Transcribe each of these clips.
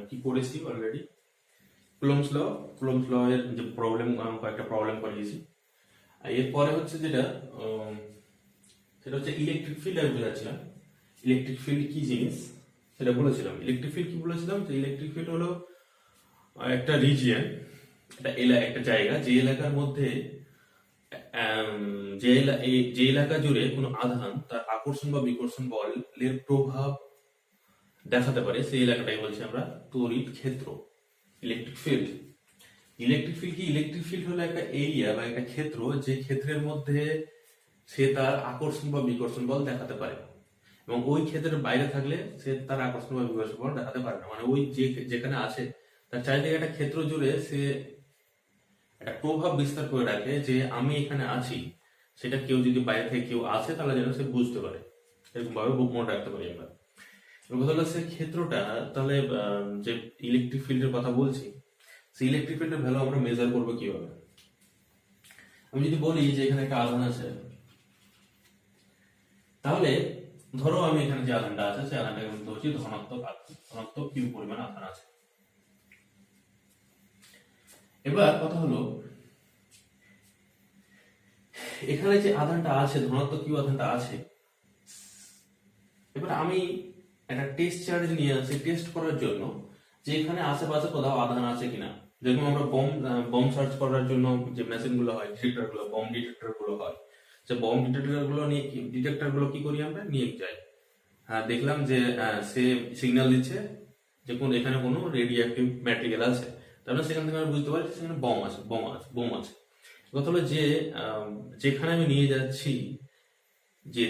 কি করেছি already, Coulomb's law এর যে প্রবলেম, কয়েকটা প্রবলেম করিয়েছি। আর এরপরে হচ্ছে যেটা সেটা হচ্ছে ইলেকট্রিক ফিল্ড। আমি বোঝাচ্ছিলাম ইলেকট্রিক ফিল্ড কি জিনিস সেটা বলেছিলাম। ইলেকট্রিক ফিল্ড কি বলেছিলাম, যে ইলেকট্রিক ফিল্ড হলো একটা রিজিয়ন, একটা জায়গা, যে এলাকার মধ্যে যে এলাকা জুড়ে কোনো আধান তার আকর্ষণ বা বিকর্ষণ বলের প্রভাব দেখাতে পারে, সেই এলাকাটাই বলছি আমরা তড়িৎ ক্ষেত্র, ইলেকট্রিক ফিল্ড। ইলেকট্রিক ফিল্ড কি? ইলেকট্রিক ফিল্ড হলো একটা এরিয়া বা একটা ক্ষেত্র, যে ক্ষেত্রের মধ্যে সে তার আকর্ষণ বা বিকর্ষণ বল দেখাতে পারে, এবং ওই ক্ষেত্রের বাইরে থাকলে সে তার আকর্ষণ বা বিকর্ষণ বল দেখাতে পারে না। মানে ওই যেখানে আছে তার চারিদিকে একটা ক্ষেত্র জুড়ে সে একটা প্রভাব বিস্তার করে রাখে যে আমি এখানে আছি, সেটা কেউ যদি বাইরে থেকে কেউ আসে তাহলে যেন সে বুঝতে পারে, এরকম ভাবে মনে রাখতে পারি আমরা। এবার কথা হলো সে ক্ষেত্রটা, তাহলে যে ইলেকট্রিক ফিল্ডের কথা বলছি, সেই ইলেকট্রিক ফিল্ডের ভ্যালু আমরা মেজার করবো কিভাবে? আমি যদি বলি যে এখানে একটা আধান আছে, তাহলে ধরো আমি এখানে যে আধানটা আছে সেই আধানটাকে বলতে হচ্ছে ধনাত্মক কিউ পরিমাণ আধান আছে। এবার কথা হলো এখানে যে আধানটা আছে, ধনাত্মক কিউ আধানটা আছে, এবার আমি একটা টেস্ট চার্জ নিয়ে আসি টেস্ট করার জন্য যে এখানে আশেপাশে কোথাও আধান আছে কিনা। যেরকম আমরা বম সার্চ করার জন্য যে মেশিন গুলো হয়, ডিটেক্টর গুলো, বম ডিটেক্টর গুলো হয়, যে বম ডিটেক্টর গুলো কি করি আমরা নিয়ে যাই, হ্যাঁ দেখলাম যে সে সিগন্যাল দিচ্ছে যে এখানে কোনো রেডিও অ্যাক্টিভ ম্যাটেরিয়াল আছে, তাহলে সেখান থেকে আমরা বুঝতে পারি যে সেখানে বোম আছে। কথা হলো যে যেখানে আমি নিয়ে যাচ্ছি যে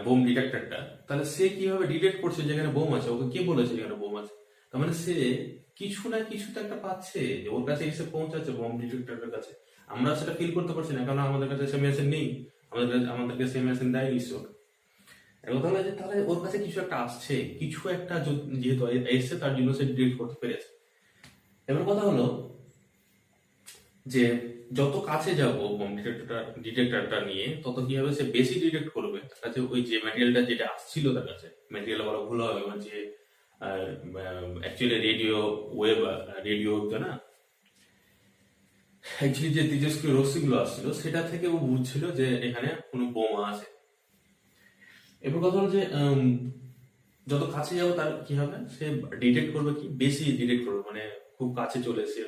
বোম ডিটেক্টরটা, তাহলে সে কিভাবে ডিটেক্ট করছে যেখানে বোম আছে? ওকে কে বলেছে যেখানে বোম আছে? তার মানে সে কিছু না কিছু তো একটা পাচ্ছে, যে ওর কাছে এসে পৌঁছাচ্ছে বোম ডিটেক্টরের কাছে। আমরা সেটা ফিল করতে পারছি না, কারণ আমাদের কাছে সে মেশিন নেই, আমাদেরকে সে মেশিন দেয়নি ঈশ্বর। এখন তাহলে তাহলে ওর কাছে কিছু একটা আসছে, কিছু একটা যেহেতু এসছে তার জন্য সে ডিটেক্ট করতে পেরেছে। এবার কথা হলো যে যত কাছে যাব বোম ডিটেক্টরটা নিয়ে, তত কি হবে, সে বেশি ডিটেক্ট করবে। তার কাছে ওই যে ম্যাটেরিয়ালটা যেটা আসছিল, তার কাছে ম্যাটেরিয়াল বলা ভুল হবে, যে অ্যাকচুয়ালি রেডিও তো না, অ্যাকচুয়ালি যে তেজস্ক্রিয় রশ্মিগুলো আসছিল সেটা থেকে ও বুঝছিল যে এখানে কোনো বোমা আছে। এবার কথা হলো যে যত কাছে যাবো তার কি হবে, সে ডিটেক্ট করবে, কি বেশি ডিটেক্ট করবে, মানে খুব কাছে চলে এসে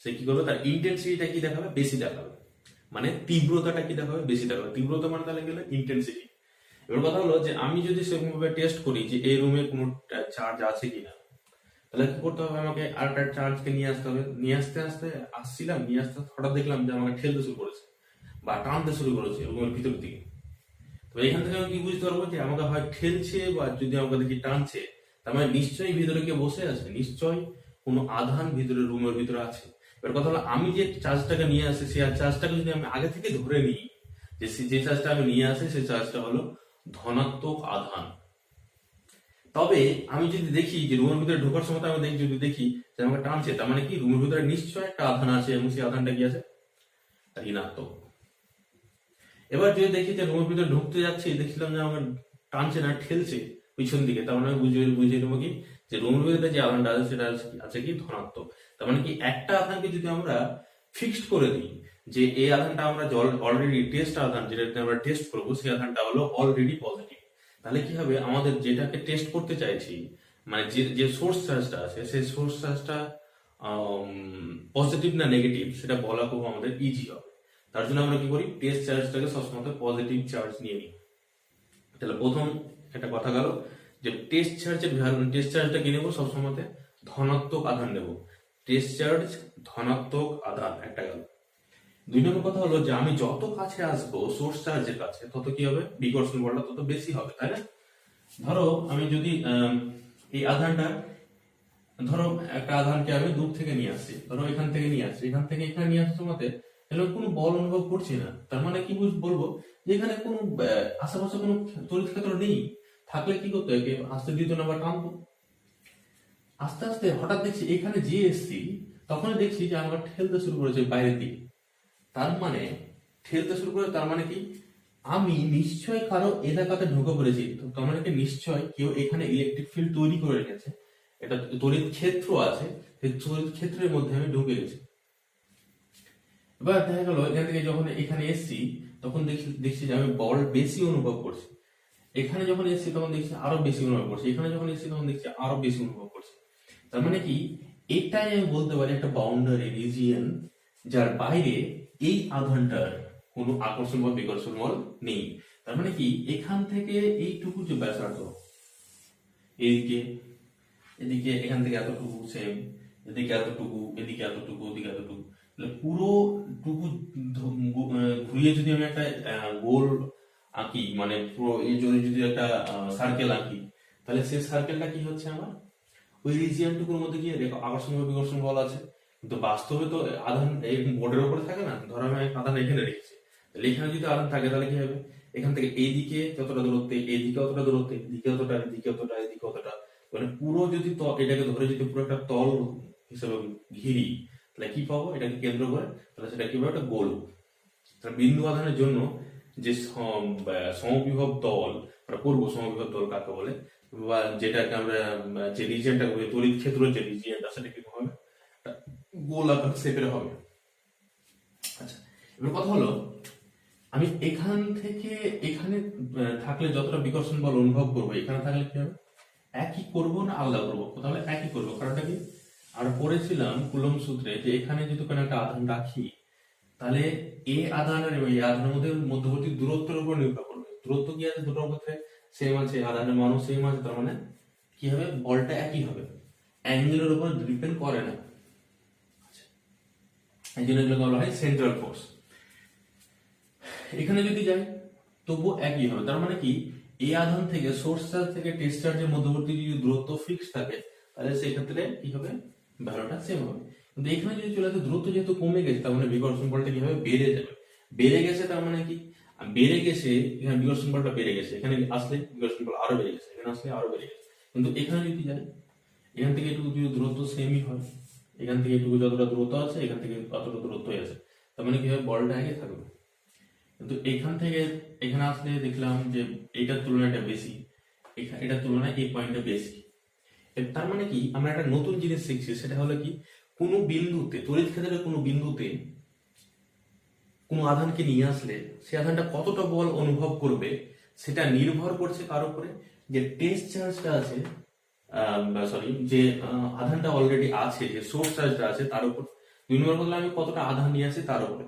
সে কি করবে, তার ইন্টেন্সিটিটা কি দেখাবে, বেশি দেখাবে, মানে তীব্রতাটা কি দেখাবে, বেশি দেখাবে। তীব্রতা মানে তাহলে গেলে ইন্টেন্সিটি। এবার কথা হলো যে আমি যদি সেরকম ভাবে টেস্ট করি যে এই রুমে কোনো চার্জ আছে কিনা, তাহলে কি করতে হবে, আমাকে আরেকটা চার্জকে নিয়ে আসতে হবে। নিয়ে আসতে হঠাৎ দেখলাম যে আমাকে ঠেলতে শুরু করেছে বা টানতে শুরু করেছে রুমের ভিতর দিকে। তো এখান থেকে আমি কি বুঝতে পারবো যে আমাকে হয় ঠেলছে, বা যদি আমাকে দেখি টানছে, তার মানে নিশ্চয়ই ভিতরে কে বসে আছে, নিশ্চয়ই কোনো আধান ভিতরে রুমের ভিতরে আছে। এবার কথা হলো আমি যে চার্জটাকে নিয়ে আসি, সেই চার্জটাকে যদি আমি আগে থেকে ধরে নিই যে যে চার্জটা আমি নিয়ে আসি সেই চার্জটা হলো ধনাত্মক আধান, তবে আমি যদি দেখি যে রুমের ভিতরে ঢোকার সময় আমি যদি দেখি যে আমাকে টানছে, তার মানে কি রুমের ভিতরে নিশ্চয় একটা আধান আছে, এবং সেই আধানটা কি আছে, ঋণাত্মক। এবার যদি দেখি যে রুমের ভিতরে ঢুকতে যাচ্ছি, দেখছিলাম যে আমার টানছে না, ঠেলছে পিছন দিকে, তার মানে বুঝিয়ে দেবো কি যে রুমের ভিতরে যে আধানটা আছে সেটা আছে কি ধনাত্মক। তার মানে কি একটা আধানকে যদি আমরা ফিক্সড করে দিই যে এই আধানটা আমরা অলরেডি টেস্ট আধান, যেটা আমরা টেস্ট করবো, সেই আধানটা হলো অলরেডি পজিটিভ, তাহলে কি হবে, আমাদের যেটাকে টেস্ট করতে চাইছি, মানে যে সোর্স চার্জটা আছে, সেই সোর্স চার্জটা পজিটিভ না নেগেটিভ সেটা বলা খুব আমাদের ইজি হবে। তার জন্য আমরা কি করি, টেস্ট চার্জটাকে সবসময় পজিটিভ চার্জ নিয়ে নিই। তাহলে প্রথম একটা কথা গেল যে টেস্ট চার্জটা কি নেবো, সবসময় ধনাত্মক আধান নেব। টেস্ট চার্জ ধনাত্মক আধান একটা গেল। দুই নম্বর কথা হলো যে আমি যত কাছে আসবো সোর্স চার্জের কাছে, তত কি হবে, বিকর্ষণ বলটা তত বেশি হবে, তাই না? ধরো আমি যদি এই আধানটা, ধরো একটা আধানকে আমি দূর থেকে নিয়ে আসছি, ধরো এখান থেকে নিয়ে আসছি, এখান থেকে এখানে নিয়ে আসছি মতে, তাহলে কোনো বল অনুভব করছি না। তার মানে কি বলবো যে এখানে কোনো আশেপাশে কোনো তড়িৎ ক্ষেত্র নেই। থাকলে কি করতে হবে, আস্তে দ্বিতীয় নাম্বার টানবো। আস্তে আস্তে হঠাৎ দেখছি এখানে যে এসছি, তখন দেখছি যে আমার ঠেলতে শুরু করেছে বাইরের দিকে। তার মানে ঠেলতে শুরু করে, তার মানে কি আমি নিশ্চয় কারো এলাকাতে ঢুকে পড়েছি, তো তার মানে কি নিশ্চয় কেউ এখানে ইলেকট্রিক ফিল্ড তৈরি করে রেখেছে, একটা তড়িৎ ক্ষেত্র আছে, সেই তড়িৎ ক্ষেত্রের মধ্যে আমি ঢুকে গেছি। এবার দেখা গেল এখান থেকে যখন এখানে এসছি তখন দেখছি যে আমি বল বেশি অনুভব করছি। এখানে যখন এসছি তখন দেখছি আরো বেশি অনুভব করছি, এখানে যখন এসছি তখন দেখছি আরো বেশি অনুভব করছি। তার মানে কি, এটাই আমি বলতে পারি একটা বাউন্ডারি রিজিয়ন, যার বাইরে এই আধানটার কোনো আকর্ষণ বা বিকর্ষণ বল নেই। তার মানে কি, এখান থেকে এইটুকু যে ব্যাসার্ধ, এদিকে এদিকে এখান থেকে এতটুকু সেম, এদিকে এতটুকু, এদিকে এতটুকু, ওদিকে এতটুকু, পুরো টুকু ঘুরিয়ে যদি আমি একটা গোল আঁকি, মানে পুরো এই যদি একটা সার্কেল আঁকি, তাহলে সেই সার্কেলটা কি হচ্ছে আমার ওই রিজিয়নটুকুর মধ্যে কি আকর্ষণ বা বিকর্ষণ বল আছে। কিন্তু বাস্তবে তো আধান এই বোর্ডের উপরে থাকে না। ধরো আমি আধান এখানে রেখেছি, তাহলে এখানে যদি আধান থাকে তাহলে কি হবে, এখান থেকে এইদিকে যতটা দূরত্বে, এইদিকে অতটা দূরত্বে, এদিকে অতটা, এদিকে অতটা, এদিকে অতটা, মানে পুরো যদি এটাকে ধরে যদি পুরো একটা তল হিসেবে ঘিরি, তাহলে কি পাবো, এটাকে কেন্দ্র করে, তাহলে সেটা কি হবে, একটা গোল। বিন্দু আধানের জন্য যে সমবিভব তল, পূর্ব সমবিভব তল কাকে বলে, বা যেটাকে আমরা যে রিজিয়নটা তড়িৎ ক্ষেত্র যে রিজিয়নটা, সেটা কি হবে, গোল আকার শেপের হবে। আচ্ছা, এবার কথা হলো, আমি এখান থেকে এখানে থাকলে যতটা বিকর্ষণ বল অনুভব করবো, এখানে থাকলে কি হবে, একই করব না আলাদা করবো, তাহলে একই করবো। কারণটা কি, আর পড়েছিলাম কুলম্ব সূত্রে যে এখানে যদি কোনো একটা আধান রাখি, তাহলে এই আধানের এবং এই আধানের মধ্যে মধ্যবর্তী দূরত্বের উপর নির্ভর করবে। দূরত্ব কি আছে, দুটোর মধ্যে সেম আছে, আধানের মানও সেম আছে, তার মানে কি হবে, বলটা একই হবে, অ্যাঙ্গেলের উপর ডিপেন্ড করে না। এই জন্য এগুলোকে বলা হয় সেন্ট্রাল ফোর্স। এখানে যদি যাই তবুও একই হবে। তার মানে কি, এই আধান থেকে সোর্স চার্জ থেকে টেস্ট চার্জের মধ্যবর্তী যদি দূরত্ব ফিক্স থাকে, তাহলে সেই ক্ষেত্রে কি হবে, ভ্যালুটা সেম হবে। কিন্তু এখানে যদি চলে আসে দূরত্ব যেহেতু কমে গেছে, তার মানে বিকর্ষণ বলটা কি হবে, বেড়ে যাবে। বেড়ে গেছে তার মানে কি, বেড়ে গেছে, এখানে বিকর্ষণ বলটা বেড়ে গেছে, এখানে আসলে বিকর্ষণ বল আরো বেড়ে গেছে, এখানে আসলে আরো বেড়ে গেছে। কিন্তু এখানে যদি যাই, এখান থেকে এটুকু যদি দূরত্ব সেমই হয়, এখান থেকে এটুকু যতটা দূরত্ব আছে, এখান থেকে অতটা দূরত্বই আছে, তার মানে কি হবে, বলটা আগে থাকবে। কিন্তু এখান থেকে এখানে আসলে দেখলাম যে এটার তুলনায় এটা বেশি, এটার তুলনায় এই পয়েন্টটা বেশি। তার মানে কি, আমরা একটা নতুন জিনিস শিখছি, সেটা হলো কি, কোনো বিন্দুতে, তড়িৎ ক্ষেত্রের কোনো বিন্দুতে কোনো আধানকে নিয়ে আসলে সেই আধানটা কতটা বল অনুভব করবে, সেটা নির্ভর করছে কার উপরে, যে টেস্ট চার্জটা আছে, সরি, যে আধানটা অলরেডি আছে, যে সোর্স চার্জটা আছে তার উপর। দুই নম্বর বললাম আমি কতটা আধান নিয়ে আসি তার উপরে।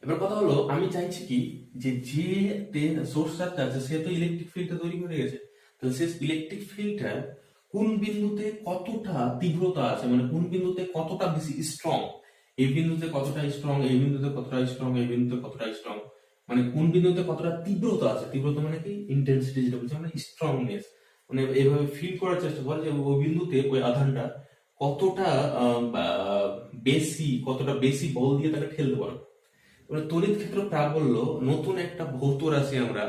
এবার কথা হলো, আমি চাইছি কি, যে সোর্স চার্জটা আছে সে তো ইলেকট্রিক ফিল্ডটা তৈরি করে গেছে, তো সেই ইলেকট্রিক ফিল্ডটা কোন বিন্দুতে কতটা তীব্রতা আছে, মানে কোন বিন্দুতে কতটা বেশি স্ট্রং, এই বিন্দুতে কতটা স্ট্রং, এই বিন্দুতে কতটা স্ট্রং, এই বিন্দুতে কতটা স্ট্রং, মানে কোন বিন্দুতে কতটা তীব্রতা আছে। তীব্রতা মানে কি, ইন্টেন্সিটি, যেটা বলছি আমরা স্ট্রংনেস, মানে এইভাবে ফিল করার চেষ্টা করে যে ওই বিন্দুতে ওই আধানটা কতটা বেশি বল দিয়ে তাকে ঠেলতে পারবে। তড়িৎ ক্ষেত্র প্রাবল্য নতুন একটা ভৌত রাশি আমরা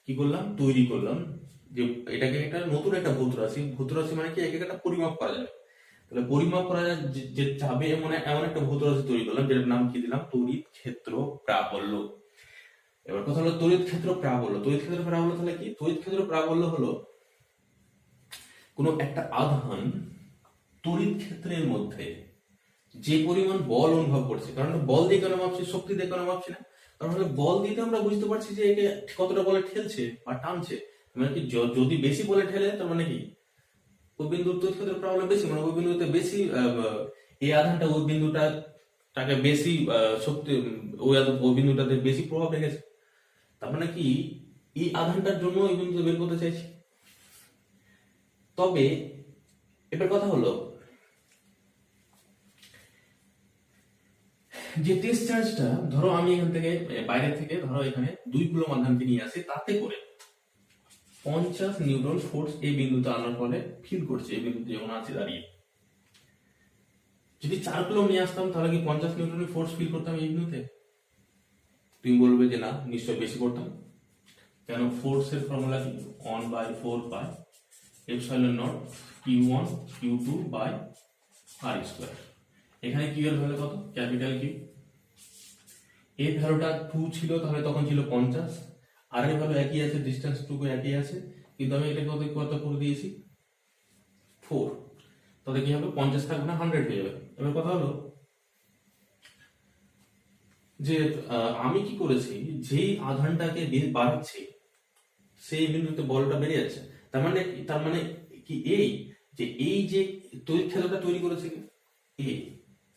কি করলাম, তৈরি করলাম, যে এটাকে একটা নতুন একটা ভৌত রাশি মানে কি, একে একটা পরিমাপ করা যাবে। তাহলে পরিমাপ করা যে যাবে মানে এমন একটা ভৌত রাশি তৈরি করলাম, যেটার নাম কি দিলাম, তড়িৎ ক্ষেত্র প্রাবল্য। এবার কথা হলো তড়িৎ ক্ষেত্র প্রাবল্য। তড়িৎ ক্ষেত্র প্রাবল্য তাহলে কি, তড়িৎ ক্ষেত্র প্রাবল্য হলো কোনো একটা আধান তড়িৎ ক্ষেত্রের মধ্যে যে পরিমাণ বল অনুভব করছে, কারণ বল দিয়ে কেন মাপছি, শক্তি দিয়ে কেন মাপছি না, কারণ বল দিতে আমরা বুঝতে পারছি যে একে কতটা বলে ঠেলছে বা টানছে। মানে কি, যদি বেশি বলে ঠেলে তার মানে কি, ওই বিন্দুর তড়িৎ ক্ষেত্র প্রাবল্য বেশি, মানে ওই বিন্দুতে বেশি এই আধানটা ওই বিন্দুটাকে বেশি শক্তি, ওই বিন্দুটাতে বেশি প্রভাব রেখেছে। তার মানে কি, এই আধানটার জন্য ওই বিন্দুতে বের করতে চাইছি। তবে এবার কথা হলো, যে টেস্ট চার্জটা, ধরো আমি এখান থেকে বাইরে থেকে ধরো এখানে 2 কুলম্ব আধানকে নিয়ে আসি, তাতে করে 50 নিউটন ফোর্স এই বিন্দুতে আনার ফলে ফিল করছে, এই বিন্দুতে যখন আছে দাঁড়িয়ে। যদি 4 কুলম্ব নিয়ে আসতাম তাহলে কি 50 নিউটনের ফোর্স ফিল করতাম এই বিন্দুতে? তুমি বলবে যে না, নিশ্চয় বেশি করতাম। কেন, ফোর্সের ফর্মুলা কি, 1/4 pi epsilon naught Q1 Q2 by R square. এখানে কিউ এর ভ্যালু কত, ক্যাপিটাল কিউ, এর ভ্যালুটা 2 ছিল, তাহলে তখন ছিল 50, আর এর ভ্যালু একই আছে, ডিসটেন্স টুকু একই আছে, কিন্তু আমি এটাকে কত করে দিয়েছি 4, তাহলে কি হবে 50 থাকবে না 100 হয়ে যাবে। এবার কথা হলো যে আমি কি করেছি, যেই আধানটাকে বাড়াচ্ছি সেই বিন্দুতে বলটা বেড়ে যাচ্ছে। তার মানে কি এই যে তড়িৎ ক্ষেত্রটা তৈরি করেছে কি এ,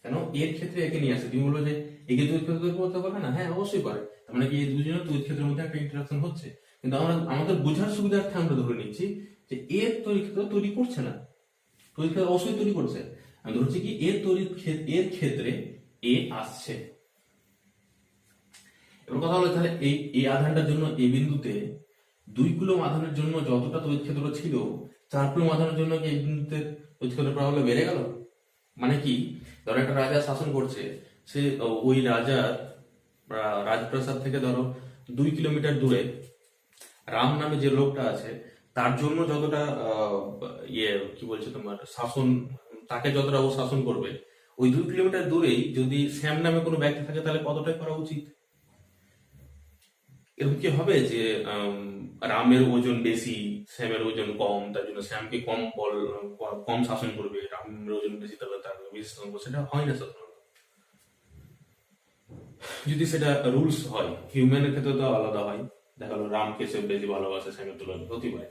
কেন এর ক্ষেত্রে একে নিয়ে আসে। তুমি বলবো যে একে তড়িৎ ক্ষেত্র তৈরি করতে পারবে না, হ্যাঁ অবশ্যই পারে। তার মানে কি এই দুজনের তড়িৎ ক্ষেত্রের মধ্যে একটা ইন্টারাকশন হচ্ছে, কিন্তু আমরা আমাদের বোঝার সুবিধার্থে আমরা ধরে নিচ্ছি যে এর তড়িৎ ক্ষেত্র তৈরি করছে না। তড়িৎ ক্ষেত্র অবশ্যই তৈরি করছে, আমি ধরছি কি এর ক্ষেত্রে এ আসছে। এবার কথা হলো তাহলে এই আধানটার জন্য এই বিন্দুতে 2 কুলম আধানের জন্য যতটা তড়িৎ ক্ষেত্র ছিল 4 কুলম আধানের জন্য কি এই বিন্দুতে তড়িৎ ক্ষেত্র প্রবাহ বেড়ে গেল। মানে কি, ধরো একটা রাজা শাসন করছে, সে ওই রাজার রাজপ্রাসাদ থেকে ধরো 2 কিলোমিটার দূরে রাম নামে যে লোকটা আছে তার জন্য যতটা কি বলছে তোমার শাসন, তাকে যতটা ও শাসন করবে, ওই 2 কিলোমিটার দূরেই যদি শ্যাম নামে কোনো ব্যক্তি থাকে তাহলে কতটাই করা উচিত। এরকম কি হবে যে রামের ওজন বেশি শ্যামের ওজন কম, তার জন্য শ্যামকে কম শাসন করবে, রামের ওজন বেশি তাহলে তার বেশি শাসন করবে? সেটা হয় না সাধারণত। যদি সেটা রুলস হয়, হিউম্যানের ক্ষেত্রে তো আলাদা হয়, দেখা গেলো রামকে সে বেশি ভালোবাসে শ্যামের তুলনায়, হতে পারে।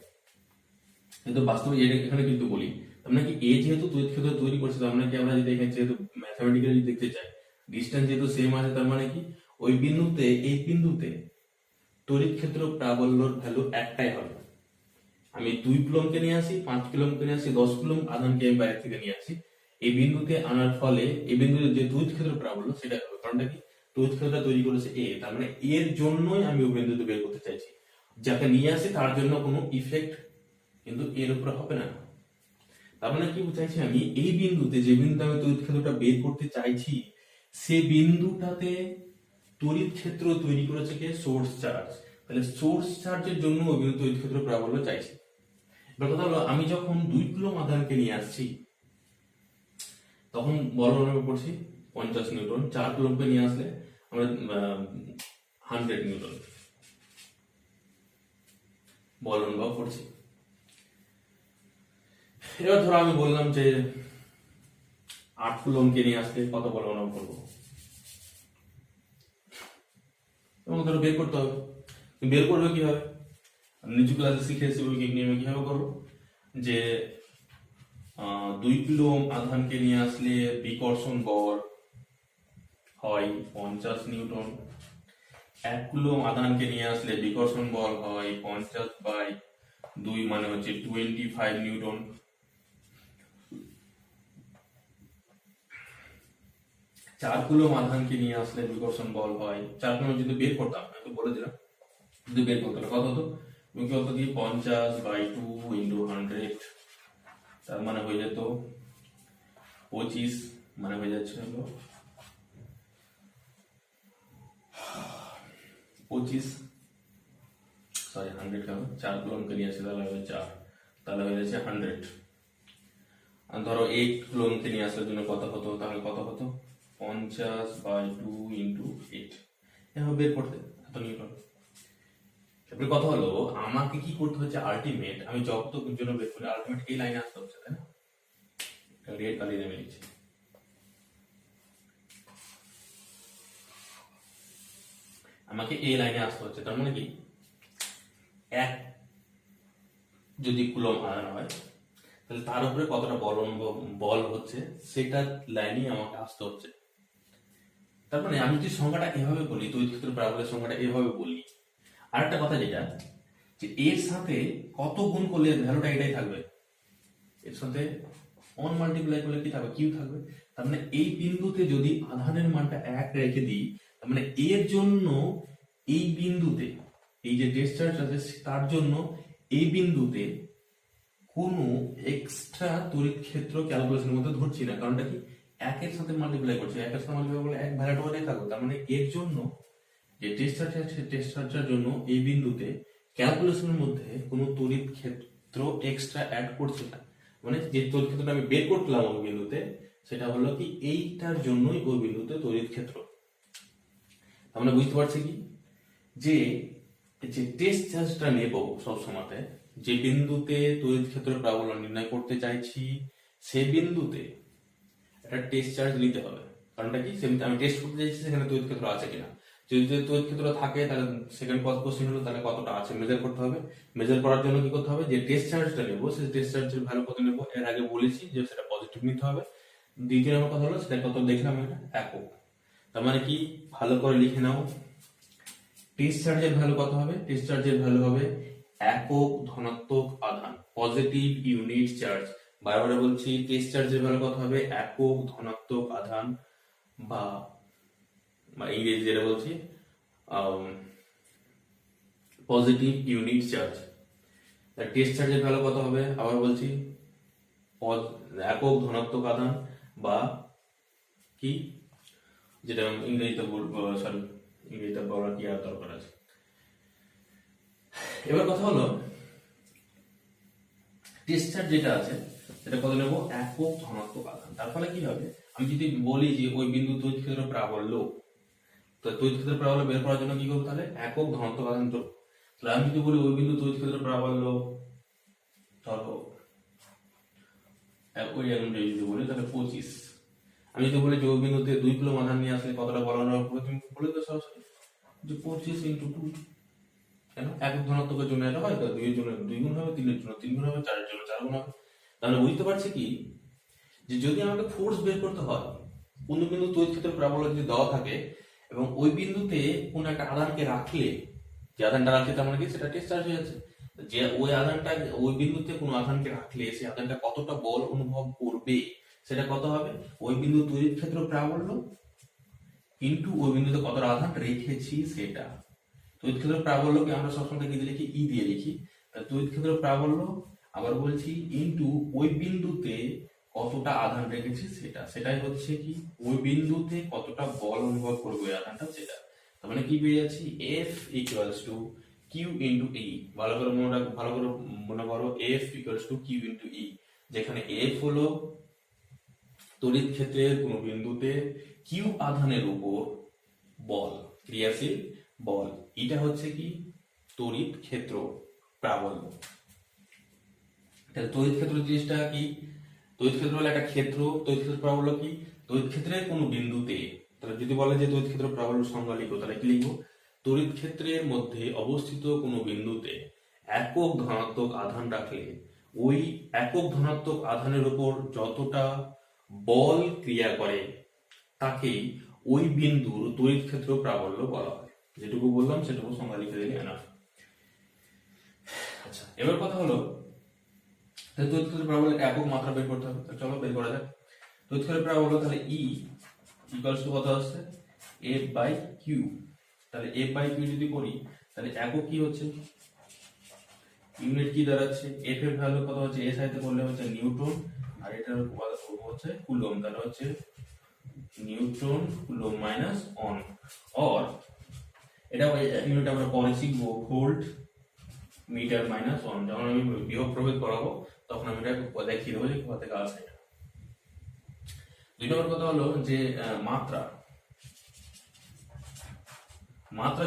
কিন্তু বাস্তবে এখানে কিন্তু বলি, আমরা কি এ যেহেতু তড়িৎ ক্ষেত্র তৈরি করছে, তার মানে কি আমরা যদি এখানে যেহেতু ম্যাথমেটিক্যালি দেখতে চাই, ডিস্টেন্স যেহেতু সেম আছে, তার মানে কি ওই বিন্দুতে এই বিন্দুতে তড়িৎ ক্ষেত্র প্রাবল্যর ভ্যালু একটাই হবে। আমি 2 কুলম্বকে নিয়ে আসি, 5 কুলম্বকে নিয়ে আসি, 10 কুলম্ব আধানকে আমি বাইরে থেকে নিয়ে আসি, এই বিন্দুতে আনার ফলে এই বিন্দুতে যে তড়িৎ ক্ষেত্র প্রাবল্য সেটা হবে। কারণটা কি, তড়িৎ ক্ষেত্রটা তৈরি করেছে এ, তার মানে এর জন্যই আমি ওই বিন্দুতে বের করতে চাইছি। যাকে নিয়ে আসি তার জন্য কোনো ইফেক্ট কিন্তু এর উপর হবে না। তার মানে কি চাইছি আমি, এই বিন্দুতে যে বিন্দুতে আমি তড়িৎ ক্ষেত্রটা বের করতে চাইছি সে বিন্দুটাতে তড়িৎ ক্ষেত্র তৈরি করেছে কে, সোর্স চার্জ। তাহলে সোর্স চার্জের জন্য ওই বিন্দু তড়িৎ ক্ষেত্র প্রাবল্য চাইছি। এবার কথা হলো, আমি যখন 2 কুলম্ব আধানকে নিয়ে আসছি তখন বল অনুভব করছি 50 নিউটন, 4 কুলম্বকে নিয়ে আসলে আমরা 100 নিউটন বল অনুভব করছি। এবার ধরো আমি বললাম যে 8 কুলম্বকে নিয়ে আসলে কত বল অনুভব করবো, এবং ধরো বের করতে হবে। বের করবে কিভাবে, নিচু ক্লাসে শিখেছি বৈজ্ঞানিক নিয়মে কিভাবে করবো, যে 2 কুলম্ব আধানকে নিয়ে আসলে বিকর্ষণ বল হয় 50 নিউটন, 1 কুলম্ব আধানকে নিয়ে আসলে বিকর্ষণ বল হয় 50/2 মানে হচ্ছে 25 নিউটন। 4 কুলম্ব আধানকে নিয়ে আসলে বিকর্ষণ বল হয়, 4 কুলম্ব যদি বের করতাম, আমি তো বলে দিলাম, যদি বের করতে কত হতো, তুমি কি হতো কি 50/2 ইন্টু 100, তার মানে হয়ে যেত 25, মানে হয়ে যাচ্ছে হলো 25, সরি 100 কেন, 4 কুলম্বকে নিয়ে আসে তাহলে হবে 4, তাহলে হয়ে যাচ্ছে 100। আর ধরো 8 কুলম্বকে নিয়ে আসার জন্য কত হতো, তাহলে কত হতো 50/2 ইন্টু 8, এভাবে বের করতে এত নিউটন। এবার কথা হলো, আমাকে কি করতে হচ্ছে, আলটিমেট আমি যত জন্য বের করি আলটিমেট এই লাইনে আসতে হচ্ছে, তাই না? রেড কালি নেমে নিচ্ছে, আমাকে এই লাইনে আসতে হচ্ছে। তার মানে কি, 1 যদি কুলম্ব আধান হয় তাহলে তার উপরে কতটা বল হচ্ছে সেটা লাইনে আমাকে আসতে হচ্ছে। তার মানে আমি যদি সংখ্যাটা এভাবে বলি, তড়িৎ ক্ষেত্র প্রাবল্যের সংখ্যাটা এভাবে বলি, আরেকটা কথা যেটা, যে এর সাথে কত গুণ করলে ভ্যালুটা এটাই থাকবে, এর সাথে 1 মাল্টিপ্লাই করলে কি থাকবে, কিউ থাকবে। তার মানে এই বিন্দুতে যদি আধানের মানটা 1 রেখে দিই, তার মানে এর জন্য এই বিন্দুতে এই যে ডিসচার্জ আছে তার জন্য এই বিন্দুতে কোনো এক্সট্রা তড়িৎ ক্ষেত্র ক্যালকুলেশনের মধ্যে ধরছি না। কারণটা কি, 1 এর সাথে মাল্টিপ্লাই করছি, 1 এর সাথে মাল্টিপ্লাই করলে 1 ভ্যালুটা ওটাই থাকবে। তার মানে এর জন্য যে ডিসচার্জ আছে ডিসচার্জের জন্য এই বিন্দুতে ক্যালকুলেশনের মধ্যে কোনো তড়িৎ ক্ষেত্র এক্সট্রা অ্যাড করছে না। মানে যে তড়িৎ ক্ষেত্রটা আমি বের করলাম ওই বিন্দুতে, সেটা হলো কি এইটার জন্যই ওই বিন্দুতে তড়িৎ ক্ষেত্র। আমরা বুঝতে পারছি কি, যে যে টেস্ট চার্জটা নেব সব সময়তে, যে বিন্দুতে তড়িৎ ক্ষেত্র প্রাবল্য নির্ণয় করতে চাইছি সে বিন্দুতে একটা টেস্ট চার্জ নিতে হবে। কারণটা কি, সেমনি আমি টেস্ট করতে চাইছি সেখানে তড়িৎ ক্ষেত্র আছে কিনা। যদি তড়িৎ ক্ষেত্র থাকে তাহলে সেকেন্ড কোশ্চেন হলো তাহলে কতটা আছে মেজার করতে হবে। মেজার করার জন্য কি করতে হবে, যে টেস্ট চার্জটা নেবো সেই টেস্ট চার্জের ভ্যালু কত নেবো, এর আগে বলেছি যে সেটা পজিটিভ নিতে হবে। দ্বিতীয় নম্বর কথা হলো সেটা কত দেখলাম, এটা একক। তার মানে কি, ভালো করে লিখে নাও, টেস্ট চার্জের ভ্যালু কত হবে, টেস্ট চার্জের ভ্যালু হবে একক ধনাত্মক আধান, পজিটিভ ইউনিট চার্জ। বারবার বলছি, টেস্ট চার্জের ভ্যালু কত হবে, একক ধনাত্মক আধান, বা ইংরেজি যেটা বলছি পজিটিভ ইউনিট চার্জ। টেস্ট চার্জের ভ্যালু কত হবে, আবার বলছি একক ধনাত্মক আধান, বা কি যেটা ইংরেজিতে বলবো, সরি ইংরেজিতে বলার কি আর দরকার আছে। এবার কথা হলো টেস্ট চার্জ যেটা আছে সেটা কত নেবো, একক ধনাত্মক আধান। তার ফলে কি হবে, আমি যদি বলি যে ওই বিন্দু তড়িৎ ক্ষেত্র প্রাবল্য, তো তড়িৎ ক্ষেত্র প্রাবল্য বের করার জন্য কি করবো, তাহলে একক ধনাত্মক আধান যোগ। তাহলে আমি যদি বলি ওই বিন্দু তড়িৎ ক্ষেত্র প্রাবল্য ধরো ওই যদি বলি তাহলে 25, আমি যদি বলি যে ওই বিন্দুতে 2 কুলম্ব আধান নিয়ে আসলে কতটা বল অনুভব করবে, তুমি বলে তো সরাসরি যে 25 × 2। কেন, একক ধনাত্মকের জন্য এটা হয়, তো 2 এর জন্য 2 গুণ হবে, 3 এর জন্য 3 গুণ হবে, 4 এর জন্য 4 গুণ হবে। তাহলে বুঝতে পারছি কি, যে যদি আমাকে ফোর্স বের করতে হয়, কোন বিন্দু তড়িৎ ক্ষেত্র প্রাবল্য যদি দেওয়া থাকে এবং ওই বিন্দুতে কোন একটা আধানকে রাখলে, যে আধানটা রাখলে তার মানে কি সেটা টেস্ট চার্জ হয়ে যাচ্ছে, যে ওই আধানটা ওই বিন্দুতে কোনো আধানকে রাখলে সেই আধানটা কতটা বল অনুভব করবে সেটা কত হবে, ওই বিন্দু তড়িৎ ক্ষেত্র প্রাবল্য কিন্তু ওই বিন্দুতে কতটা আধান রেখেছি সেটা। তড়িৎ ক্ষেত্র প্রাবল্যকে আমরা সবসময় কি দিয়ে লিখি, ই দিয়ে লিখি। তাহলে তড়িৎ ক্ষেত্র প্রাবল্য, আবার বলছি ইনটু ওই বিন্দুতে কতটা আধান রেখেছি সেটা, সেটাই হচ্ছে কি ওই বিন্দুতে কতটা বল অনুভব করবে ওই আধানটা সেটা। তার মানে কি পেয়ে যাচ্ছি, F equals to Q into E. ভালো করে মনে করো, F equals to Q into E, যেখানে F হলো তড়িৎ ক্ষেত্রের কোন বিন্দুতে কিউ আধানের উপর বল, ক্রিয়াশীল বল, এটা হচ্ছে কি তড়িৎ ক্ষেত্র প্রাবল্য। তাহলে তড়িৎ ক্ষেত্র জিনিসটা কি, তড়িৎ ক্ষেত্র হলো একটা ক্ষেত্র, তড়িৎ ক্ষেত্র প্রাবল্য কি, তড়িৎ ক্ষেত্রের কোন বিন্দুতে, তাহলে যদি বলে যে তড়িৎ ক্ষেত্র প্রাবল্য সংজ্ঞা লিখো, তাহলে কি লিখবো, তড়িৎ ক্ষেত্রের মধ্যে অবস্থিত কোন বিন্দুতে একক ধনাত্মক আধান রাখলে ওই একক ধনাত্মক আধানের উপর যতটা বল ক্রিয়া করে তাকেই ওই বিন্দুর তড়িৎ ক্ষেত্র প্রাবল্য বলা হয়। যেটুকু বললাম সেটুকু সংজ্ঞা লিখে দিলে এনাফ। আচ্ছা, এবার কথা হলো তড়িৎ ক্ষেত্র প্রাবল্যের একক মাত্রা বের করতে হবে। চলো বের করা যাক। তড়িৎ ক্ষেত্র প্রাবল্য, তাহলে ই ইকুয়ালস টু কত আসছে, F বাই কিউ। তাহলে F বাই কিউ যদি করি তাহলে একক কি হচ্ছে, ইউনিট কি দাঁড়াচ্ছে, F এর ভ্যালু কত হচ্ছে, এস আইতে করলে হচ্ছে নিউটন, আর এটার হচ্ছে কুলম্ব, তাহলে হচ্ছে Newton coulomb minus on, or এটা ইউনিট আমরা পরে শিখবো ভোল্ট মিটার মাইনাস অন। যখন আমি বিভব প্রভেদ করাবো তখন আমি এটা দেখিয়ে দেবো যে কোথা থেকে আসে এটা। 2 নম্বর কথা হলো যে মাত্রা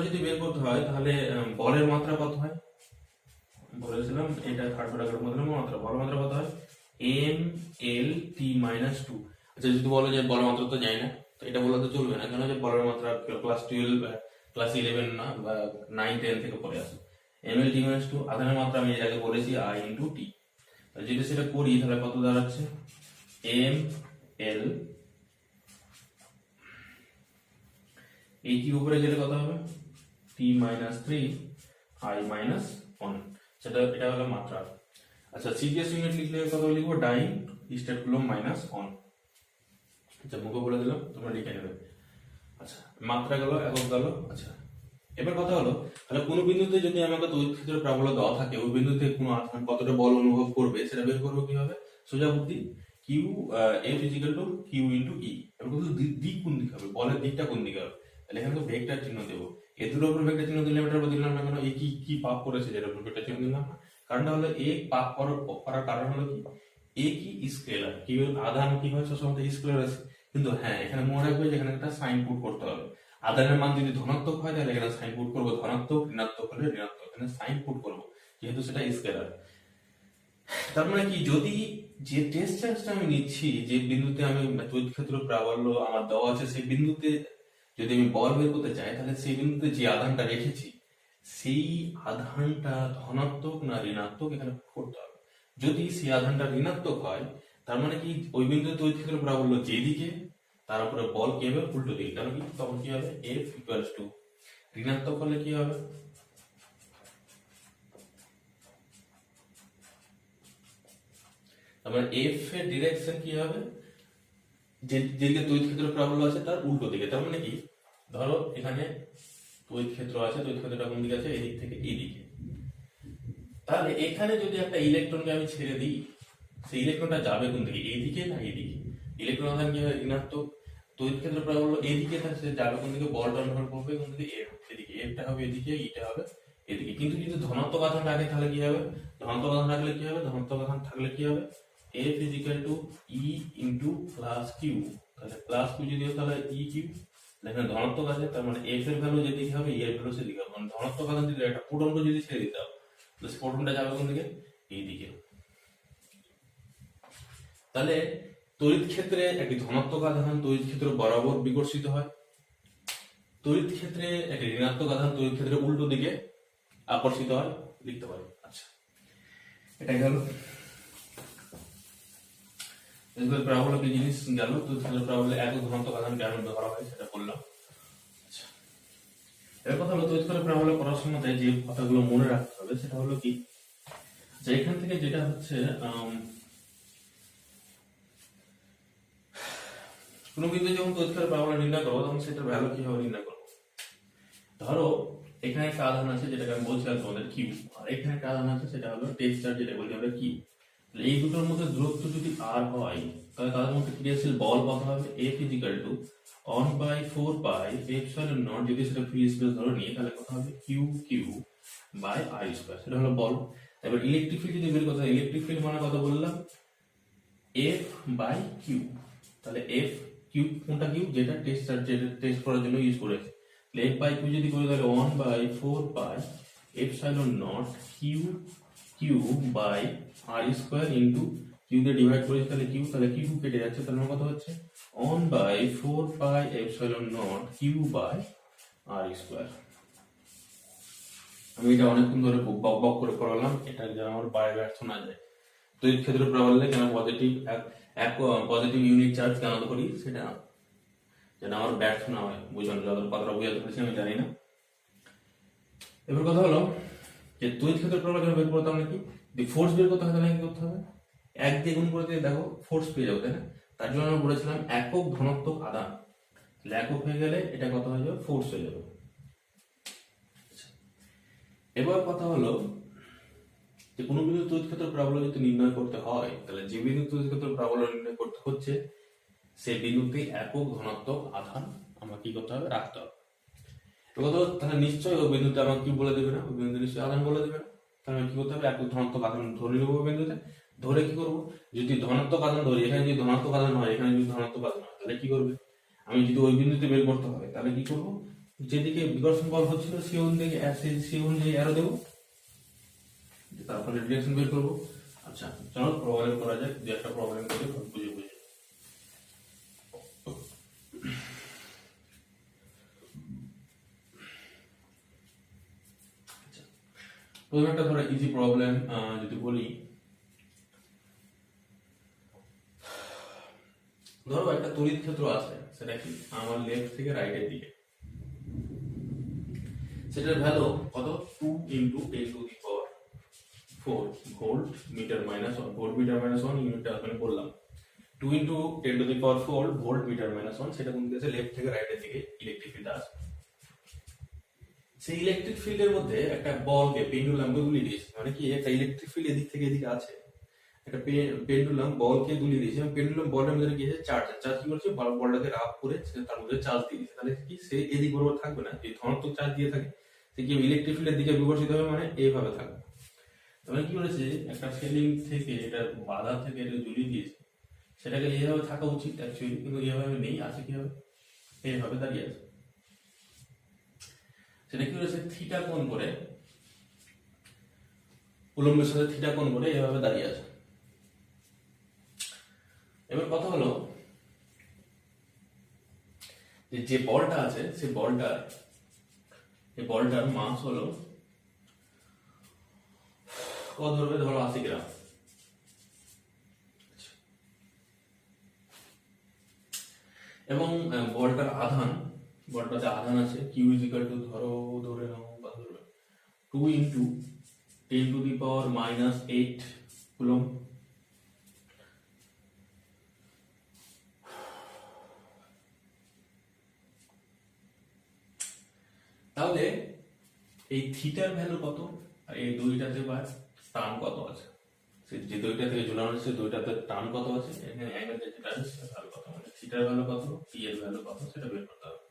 যদি বের করতে হয় তাহলে বলের মাত্রা কত হয়, বলেছিলাম এটা থার্ড প্যারাগ্রাফের মধ্যে মাত্রা, বলের মাত্রা কত হয়, এম এল টি মাইনাস 2। আচ্ছা, যদি বলো যে বলের মাত্রা তো জানি না, তো এটা বললে তো চলবে না, কেন যে বলের মাত্রা ক্লাস 12 ক্লাস 11 না বা 9 10 থেকে পড়ে আসে। এম এল টি মাইনাস 2 আধানের মাত্রা আমি এর আগে বলেছি আই ইন্টু টি। যদি সেটা করি তাহলে কত দাঁড়াচ্ছে, এম এল এই কি উপরে গেলে কত হবে, টি মাইনাস 3 আই মাইনাস 1, সেটা এটা হলো মাত্রা। আচ্ছা, সিজিএস ইউনিট লিখলে কত লিখবো, ডাইন স্টেট কুলম্ব মাইনাস 1। আচ্ছা, মুখে বলে দিলাম, তোমরা লিখে নেবে। আচ্ছা, মাত্রা গেল, একক গেল। আচ্ছা, এবার কথা হলো তাহলে কোন বিন্দুতে যদি আমাকে তড়িৎ ক্ষেত্রের প্রাবল্য দেওয়া থাকে ওই বিন্দুতে কোন আধান কতটা বল অনুভব করবে সেটা বের করবো কিভাবে, সোজা বুদ্ধি, Q F equal to Q into E. এবার কত দিক কোন দিকে হবে, বলের দিকটা কোন দিকে হবে, তাহলে এখানে তো ভেক্টর চিহ্ন দেবো, এ দুটোর উপর ভেক্টর চিহ্ন দিলে এটার উপর দিলাম না, কেন এ কি কি পাপ করেছে যেটার উপর ভেক্টর চিহ্ন দিলাম না, কারণটা হলো এ পাপ করার কারণ হলো কি, এ কি স্কেলার, কি আধান কি হয় সবসময় স্কেলার আছে, কিন্তু হ্যাঁ এখানে মনে রাখবে যে এখানে একটা সাইন পুট করতে হবে। আধানের মান যদি ধনাত্মক হয় তাহলে এখানে সাইন পুট করবো ধনাত্মক, ঋণাত্মক হলে ঋণাত্মক, এখানে সাইন পুট করবো যেহেতু সেটা স্কেলার। তার মানে কি, যদি যে টেস্ট চার্জটা আমি নিচ্ছি, যে বিন্দুতে আমি তড়িৎ ক্ষেত্র প্রাবল্য আমার দেওয়া আছে, সেই বিন্দুতে যদি আমি বল বের করতে চাই, তাহলে সেই বিন্দুতে যে আধানটা রেখেছি সেই আধানটা ধনাত্মক না ঋণাত্মক এখানে করতে হবে। যদি সেই আধানটা ঋণাত্মক হয় তার মানে কি ওই বিন্দুতে তড়িৎ ক্ষেত্র প্রাবল্য যেদিকে তার উপরে বল কি হবে উল্টো দিকে, কারণ কি তখন কি হবে F ইকুয়ালস টু, ঋণাত্মক হলে কি হবে তার মানে F এর ডিরেকশন কি হবে, যেদিকে তড়িৎ ক্ষেত্র প্রাবল্য আছে তার উল্টো দিকে। তার মানে কি, ধরো এখানে তড়িৎ ক্ষেত্র আছে, তড়িৎ ক্ষেত্রটা কোন দিকে আছে, এদিক থেকে এইদিকে, তাহলে এখানে যদি একটা ইলেকট্রনকে আমি ছেড়ে দিই, সেই ইলেকট্রনটা যাবে কোন দিকে, এইদিকে না এইদিকে, ইলেকট্রন আধান কি হয় ঋণাত্মক, তড়িৎ ক্ষেত্র প্রাবল্য এইদিকে, তাহলে সে যাবে কোন দিকে, বলটা নির্ভর করবে কোন দিকে, এদিকে, এফটা হবে এদিকে, ইটা হবে এদিকে। কিন্তু যদি ধনাত্মক আধান রাখে তাহলে কি হবে, ধনাত্মক আধান রাখলে কি হবে, ধনাত্মক আধান থাকলে কি হবে, F is equal to E into plus Q, তাহলে প্লাস Q যদি হয় তাহলে E Q, এখানে ধনাত্মক আছে তার মানে F এর ভ্যালু যেদিকে হবে E এর ভ্যালু সেদিকে হবে, মানে ধনাত্মক আধান যদি একটা প্রোটনকে যদি ছেড়ে দিতে হবে তাহলে প্রোটনটা যাবে কোন দিকে, এইদিকে। তাহলে তড়িৎ ক্ষেত্রে একটি ধনাত্মক আধান তড়িৎ ক্ষেত্র বরাবর বিকর্ষিত হয়, তড়িৎ ক্ষেত্রে একটি ঋণাত্মক আধান তড়িৎ ক্ষেত্রের উল্টো দিকে আকর্ষিত হয়, লিখতে পারি। আচ্ছা, এটা গেল প্রাবল্য কি জিনিস গেল, তড়িৎ ক্ষেত্র প্রাবল্য একক ধনাত্মক আধান কেন ব্যবহার হয় সেটা বললাম। আচ্ছা, এর কথা হলো তড়িৎ ক্ষেত্র প্রাবল্য করার সময় যে কথাগুলো মনে রাখতে হবে সেটা হলো কি, যে এখান থেকে যেটা হচ্ছে কোনো বিন্দু যখন তড়িৎ ক্ষেত্র প্রাবল্য নির্ণয় করবো তখন সেটার ভ্যালু কিভাবে নির্ণয় করবো। ধরো এখানে একটা আধান আছে যেটাকে আমি বলছিলাম তোমাদের কিউ, আর এখানে একটা আধান আছে সেটা হলো টেস্ট চার্জ যেটা বলি আমরা কিউ। এই দুটোর মধ্যে দূরত্ব যদি আর হয় তাহলে তাদের মধ্যে ক্রিয়াশীল বল কত হবে, F is equal to 1/4 pi epsilon naught, যদি সেটা ফ্রি স্পেস ধরে নিই তাহলে কত হবে Q Q by R square, সেটা হলো বল। এবার ইলেকট্রিক ফিল্ড যদি বের করতে হয়, ইলেকট্রিক ফিল্ড মানে কত বললাম F বাই কিউ, তাহলে F কিউ কোনটা কিউ, যেটা টেস্ট চার্জ যেটা টেস্ট করার জন্য ইউজ করেছে, F বাই কিউ যদি করি তাহলে 1/4 pi epsilon naught Q Q by R square into Q দিয়ে ডিভাইড করেছি তাহলে কিউ, তাহলে কিউ কেটে যাচ্ছে, তাহলে কত হচ্ছে 1/4 pi epsilon naught Q by R square. আমি এটা অনেকক্ষণ ধরে বক বক করে পড়ালাম, এটা যেন আমার বারে ব্যর্থ না যায়। তড়িৎ ক্ষেত্র প্রাবল্যে কেন পজিটিভ এক পজিটিভ ইউনিট চার্জ কেন করি সেটা যেন আমার ব্যর্থ না হয়, বুঝলাম যত কথাটা বুঝাতে পেরেছি আমি জানি না। এবার কথা হলো যে তড়িৎ ক্ষেত্র প্রাবল্য বের করতে হবে নাকি, ফোর্স বের করতে হবে তাহলে কি করতে হবে, এক দিয়ে গুণ করে দিয়ে দেখো ফোর্স পেয়ে যাবে, তাই না? তার জন্য আমরা বলেছিলাম একক ধনাত্মক আধান, একক হয়ে গেলে এটা কত হয়ে যাবে, ফোর্স হয়ে যাবে। এবার কথা হলো যে কোনো বিন্দু তড়িৎ ক্ষেত্র প্রাবল্য যদি নির্ণয় করতে হয় তাহলে যে বিন্দু তড়িৎ ক্ষেত্র প্রাবল্য নির্ণয় করতে হচ্ছে সেই বিন্দুতে একক ধনাত্মক আধান আমার কি করতে হবে, রাখতে হবে। এবার তাহলে নিশ্চয়ই ওই বিন্দুতে আমাকে কি বলে দেবে না, ওই বিন্দু নিশ্চয়ই আধান বলে দেবে না, তাহলে কি করতে হবে, একক ধনাত্মক আধান ধরে নেবো বিন্দুতে, ধরে কি করবো, যদি ধনাত্মক আধান ধরি, এখানে যদি ধনাত্মক আধান হয়, এখানে যদি ধনাত্মক আধান হয় তাহলে কি করবে, আমি যদি ওই বিন্দুতে বের করতে হবে তাহলে কি করবো, যেদিকে বিকর্ষণ বল হচ্ছিল সেই অনুযায়ী অ্যারো দেবো, তারপরে রিঅ্যাকশন বের করবো। আচ্ছা চলো প্রবলেম করা যাক, যে একটা প্রবলেম করে বুঝে বুঝে। প্রথমে একটা ধরো ইজি প্রবলেম যদি বলি, ধরো একটা তড়িৎ ক্ষেত্র আছে, সেটা কি আমার লেফট থেকে রাইটের দিকে, সেটার ভ্যালু কত 2 into 10 to the power 4 volt metre minus 1, volt metre minus 1 ইউনিটটা ওখানে বললাম, 2 into 10 to the power 4 volt metre minus 1, সেটা কোন দিকে আছে, লেফট থেকে রাইটের দিকে ইলেকট্রিক ফিল্ড আছে। সেই ইলেকট্রিক ফিল্ডের মধ্যে একটা বলকে পেন্ডুলামকে গুলিয়ে দিয়েছে, মানে কি একটা ইলেকট্রিক ফিল্ড এদিক থেকে এদিকে আছে, একটা পেন্ডুলাম বলকে গুলিয়ে দিয়েছে, এবং পেন্ডুলাম বলের মধ্যে গিয়েছে চার্জ কি করছে, বলটাকে রাব করে তার মধ্যে চার্জ দিয়ে দিয়েছে, তাহলে কি সে এদিক বরাবর থাকবে না, যদি ধনাত্মক চার্জ দিয়ে থাকে সে কি ইলেকট্রিক ফিল্ডের দিকে বিকর্ষিত হবে, মানে এইভাবে থাকবে। তাহলে কি করেছে, একটা সেলিং থেকে এটা বাধা থেকে এটা ঝুলিয়ে দিয়েছে, সেটাকে এইভাবে থাকা উচিত অ্যাকচুয়ালি, কিন্তু এইভাবে নেই, আছে কিভাবে, এইভাবে দাঁড়িয়ে আছে। সেটা কি হয়েছে, থিটা কোণ করে, উলম্বের সাথে থিটা কোণ করে এভাবে দাঁড়িয়ে আছে। এবার কথা হলো যে বলটা আছে সেই বলটার মাস হলো কত ধরবে, ধরো 80 গ্রাম। এবং বলটাতে আধান আছে কিউ ইজ ইকুয়াল টু, ধরে নাও বা ধরবে 2 into 10 to the power minus 8 coulomb. তাহলে এই থিটার ভ্যালু কত, আর এই দুইটাতে বা টান কত আছে, যে দুইটা থেকে ঝুলানো আছে দুইটাতে টান কত আছে, এখানে অ্যাঙ্গেল যেটা আছে সেটা ভ্যালু কত, মানে থিটার ভ্যালু কত, টি এর ভ্যালু কত, সেটা বের করতে হবে।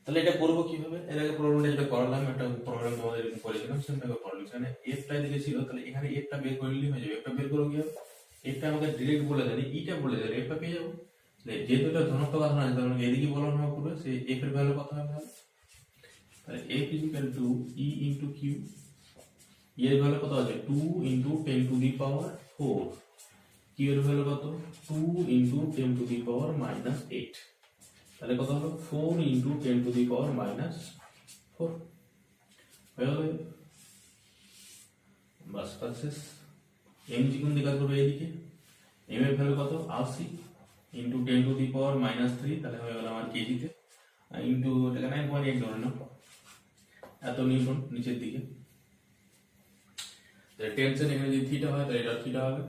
তাহলে এটা করবো কিভাবে, এর আগে প্রবলেমটা যেটা করালাম, একটা প্রবলেম তোমাদের করেছিলাম, সেটা করলাম। এখানে এফটা দিকে ছিল, তাহলে এখানে এফটা বের করে নিলেই হয়ে যাবে। এফটা বের করবো কিভাবে, এফটা আমাকে ডিরেক্ট বলে দেন, ইটা বলে দেন, এফটা পেয়ে যাবো। যেহেতু এটা ধনাত্মক আধান আছে, তাহলে এদিকে বলানো হবে সেই এফ এর ভ্যালু কত হবে, তাহলে F is equal to E into Q, এর ভ্যালু কত আছে 2 into 10 to the power 4, Q এর ভ্যালু কত 2 into 10 to the power minus 8, তাহলে কত হলো 4 into 10 to the power minus 4 হয়ে গেল। বাস সাকসেস। এম জি কোন দিকে করবে, এইদিকে এম এর ভ্যালু কত 80 into 10 to the power minus 3, তাহলে হয়ে গেল আমার কেজিতে, ইন্টু এটাকে 9.8 ধরে নাও, এত নিউটন নিচের দিকে। টেনশন এখানে যদি থিটা হয় তাহলে এটাও থিটা হবে,